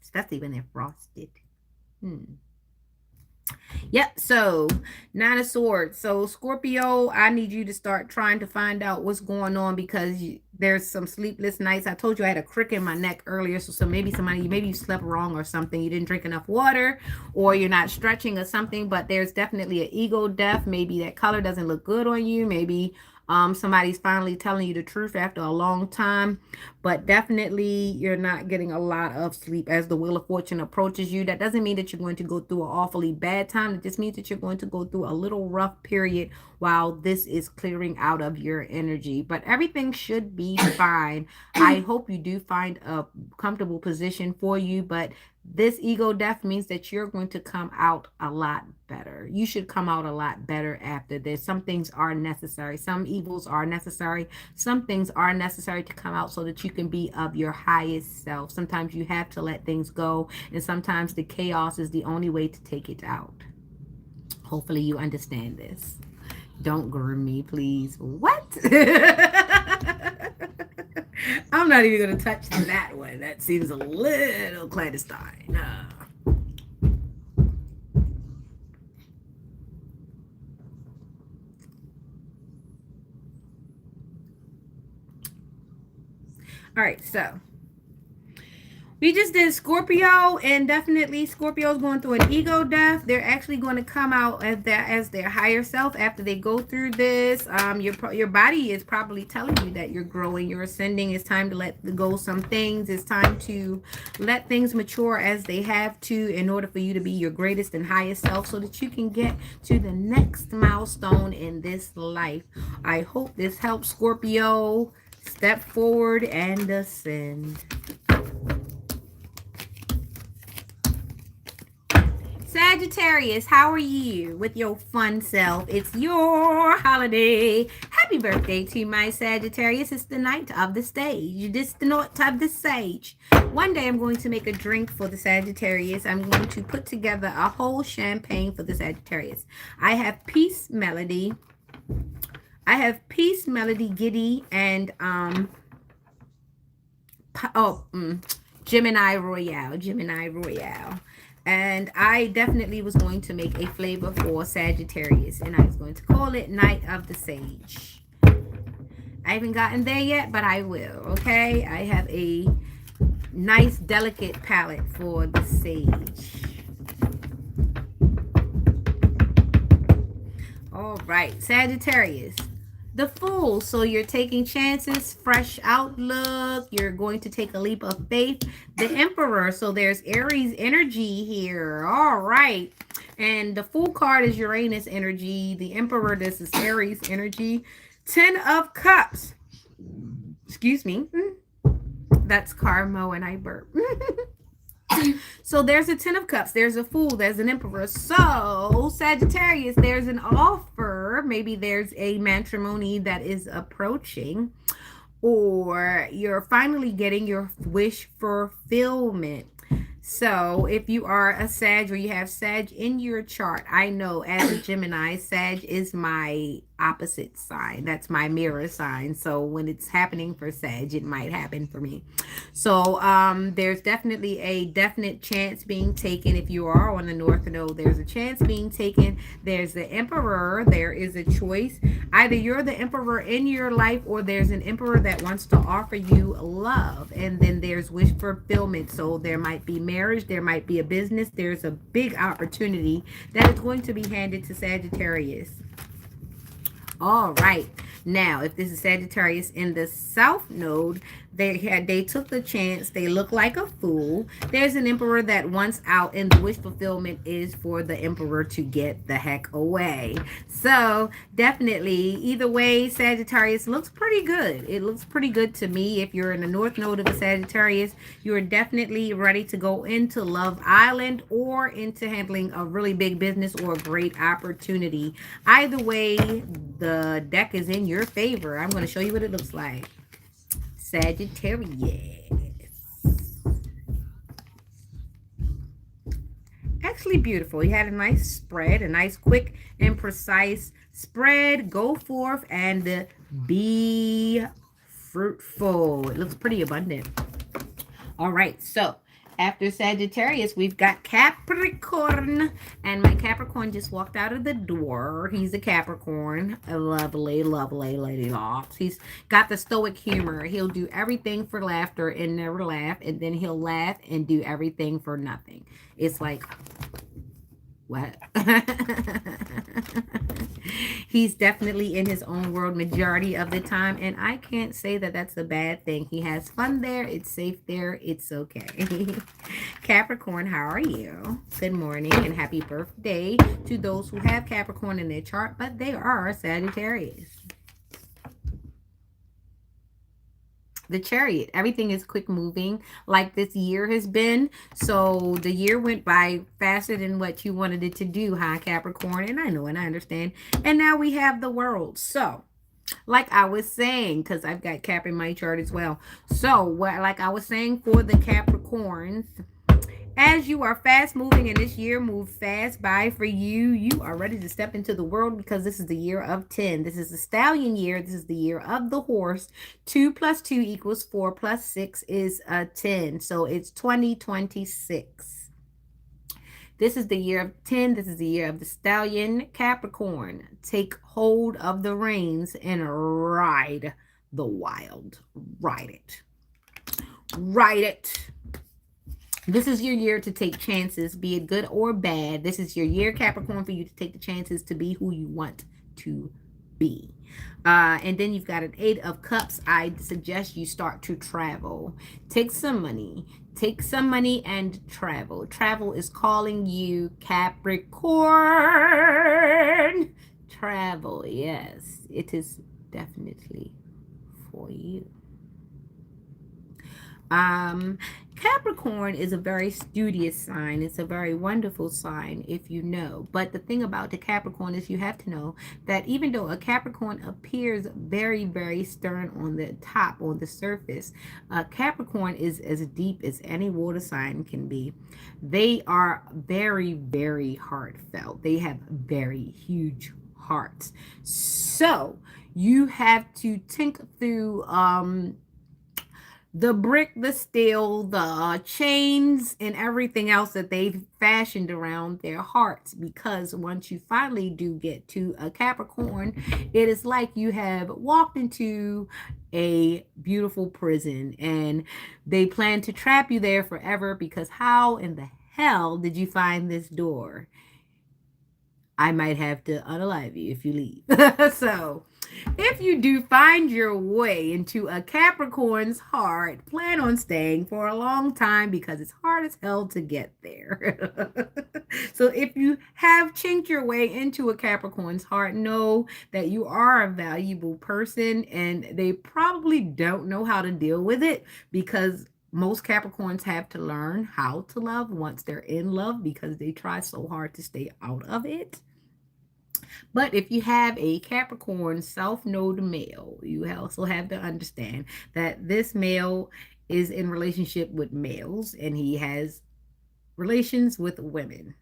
especially when they're frosted. Yep, so Nine of Swords. So Scorpio, I need you to start trying to find out what's going on, because there's some sleepless nights. I told you I had a crick in my neck earlier, so maybe you slept wrong or something. You didn't drink enough water, or you're not stretching or something, but there's definitely an ego death. Maybe that color doesn't look good on you. Maybe Somebody's finally telling you the truth after a long time, but definitely you're not getting a lot of sleep as the Wheel of Fortune approaches you. That doesn't mean that you're going to go through an awfully bad time. It just means that you're going to go through a little rough period while this is clearing out of your energy. But everything should be fine. I hope you do find a comfortable position for you, but this ego death means that you're going to come out a lot better. You should come out a lot better after this. Some things are necessary. Some evils are necessary. Some things are necessary to come out so that you can be of your highest self. Sometimes you have to let things go, and sometimes the chaos is the only way to take it out. Hopefully you understand this. Don't groom me, please. What? I'm not even going to touch that one. That seems a little clandestine. All right, so we just did Scorpio, and definitely Scorpio's going through an ego death. They're actually going to come out as their higher self after they go through this. Your body is probably telling you that you're growing, you're ascending. It's time to let go some things. It's time to let things mature as they have to in order for you to be your greatest and highest self so that you can get to the next milestone in this life. I hope this helps, Scorpio. Step forward and ascend. Sagittarius, how are you with your fun self? It's your holiday. Happy birthday to my Sagittarius. It's the night of the stage. This the night of the sage. One day I'm going to make a drink for the Sagittarius. I'm going to put together a whole champagne for the Sagittarius. I have Peace Melody. Giddy, and Gemini Royale. And I definitely was going to make a flavor for Sagittarius, and I was going to call it Night of the Sage. I haven't gotten there yet, but I will, okay? I have a nice, delicate palette for the sage. All right, Sagittarius. The Fool. So you're taking chances, fresh outlook. You're going to take a leap of faith. The Emperor. So there's Aries energy here. All right. And the Fool card is Uranus energy. The Emperor, this is Aries energy. 10 of Cups. Excuse me. That's Carmo and I burp. So there's a 10 of Cups, there's a Fool, there's an Emperor. So Sagittarius, there's an offer. Maybe there's a matrimony that is approaching, or you're finally getting your wish fulfillment. So if you are a Sag or you have Sag in your chart, I know as a Gemini, Sag is my opposite sign. That's my mirror sign. So when it's happening for Sag, it might happen for me. So there's definitely a definite chance being taken. If you are on the North Node, there's a chance being taken. There's the Emperor. There is a choice. Either you're the Emperor in your life, or there's an Emperor that wants to offer you love. And then there's wish fulfillment. So there might be marriage. There might be a business. There's a big opportunity that is going to be handed to Sagittarius. All right. Now, if this is Sagittarius in the South Node, they took the chance. They look like a fool. There's an Emperor that wants out, and the wish fulfillment is for the Emperor to get the heck away. So definitely, either way, Sagittarius looks pretty good. It looks pretty good to me. If you're in the North Node of a Sagittarius, you're definitely ready to go into Love Island or into handling a really big business or a great opportunity. Either way, the deck is in your favor. I'm going to show you what it looks like. Sagittarius. Actually beautiful. You had a nice spread, a nice quick and precise spread. Go forth and be fruitful. It looks pretty abundant. All right, so after Sagittarius, we've got Capricorn. And my Capricorn just walked out of the door. He's a Capricorn. A lovely, lovely lady loves. He's got the stoic humor. He'll do everything for laughter and never laugh. And then he'll laugh and do everything for nothing. It's like, what? He's definitely in his own world majority of the time, and I can't say that that's a bad thing. He has fun there. It's safe there. It's okay. Capricorn, how are you? Good morning and happy birthday to those who have Capricorn in their chart, but they are Sagittarius. The Chariot, everything is quick moving like this year has been. So the year went by faster than what you wanted it to do, huh, Capricorn? And I know and I understand. And now we have the World. So like I was saying, because I've got Cap in my chart as well. So like I was saying, for the Capricorns, as you are fast moving and this year moved fast by for you, you are ready to step into the world because this is the year of 10. This is the stallion year. This is the year of the horse. 2 plus 2 equals 4 plus 6 is 10. So it's 2026. This is the year of 10. This is the year of the stallion. Capricorn, take hold of the reins and ride the wild. Ride it. Ride it. This is your year to take chances, be it good or bad. This is your year, Capricorn, for you to take the chances to be who you want to be. And then you've got an 8 of Cups. I suggest you start to travel. Take some money. Take some money and travel. Travel is calling you, Capricorn. Travel, yes. It is definitely for you. Capricorn is a very studious sign. It's a very wonderful sign if you know. But the thing about the Capricorn is you have to know that even though a Capricorn appears very, very stern on the top, on the surface, Capricorn is as deep as any water sign can be. They are very, very heartfelt. They have very huge hearts. So you have to think through the brick, the steel, the chains, and everything else that they've fashioned around their hearts. Because once you finally do get to a Capricorn, it is like you have walked into a beautiful prison and they plan to trap you there forever because how in the hell did you find this door? I might have to unalive you if you leave. So if you do find your way into a Capricorn's heart, plan on staying for a long time because it's hard as hell to get there. So if you have chinked your way into a Capricorn's heart, know that you are a valuable person and they probably don't know how to deal with it because most Capricorns have to learn how to love once they're in love because they try so hard to stay out of it. But if you have a Capricorn South Node male, you also have to understand that this male is in relationship with males and he has relations with women.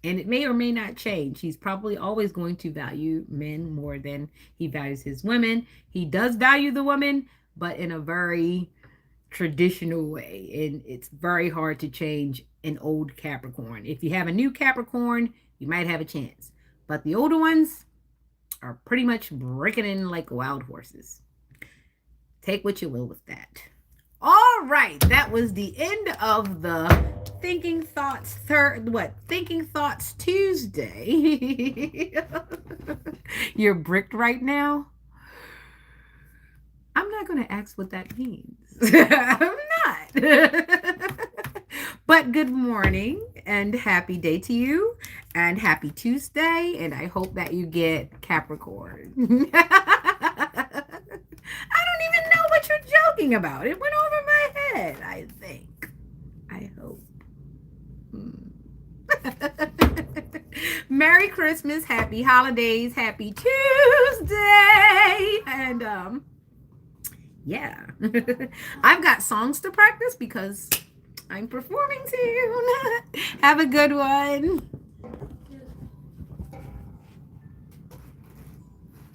And it may or may not change. He's probably always going to value men more than he values his women. He does value the woman, but in a very traditional way. And it's very hard to change an old Capricorn. If you have a new Capricorn, you might have a chance. But the older ones are pretty much breaking in like wild horses. Take what you will with that. All right, that was the end of the Thinking Thoughts Thinking Thoughts Tuesday. You're bricked right now? I'm not going to ask what that means. I'm not. But good morning and happy day to you and happy Tuesday. And I hope that you get Capricorn. I don't even know what you're joking about. It went over my head, I think. I hope. Merry Christmas, happy holidays, happy Tuesday. And yeah. I've got songs to practice because I'm performing soon. Have a good one.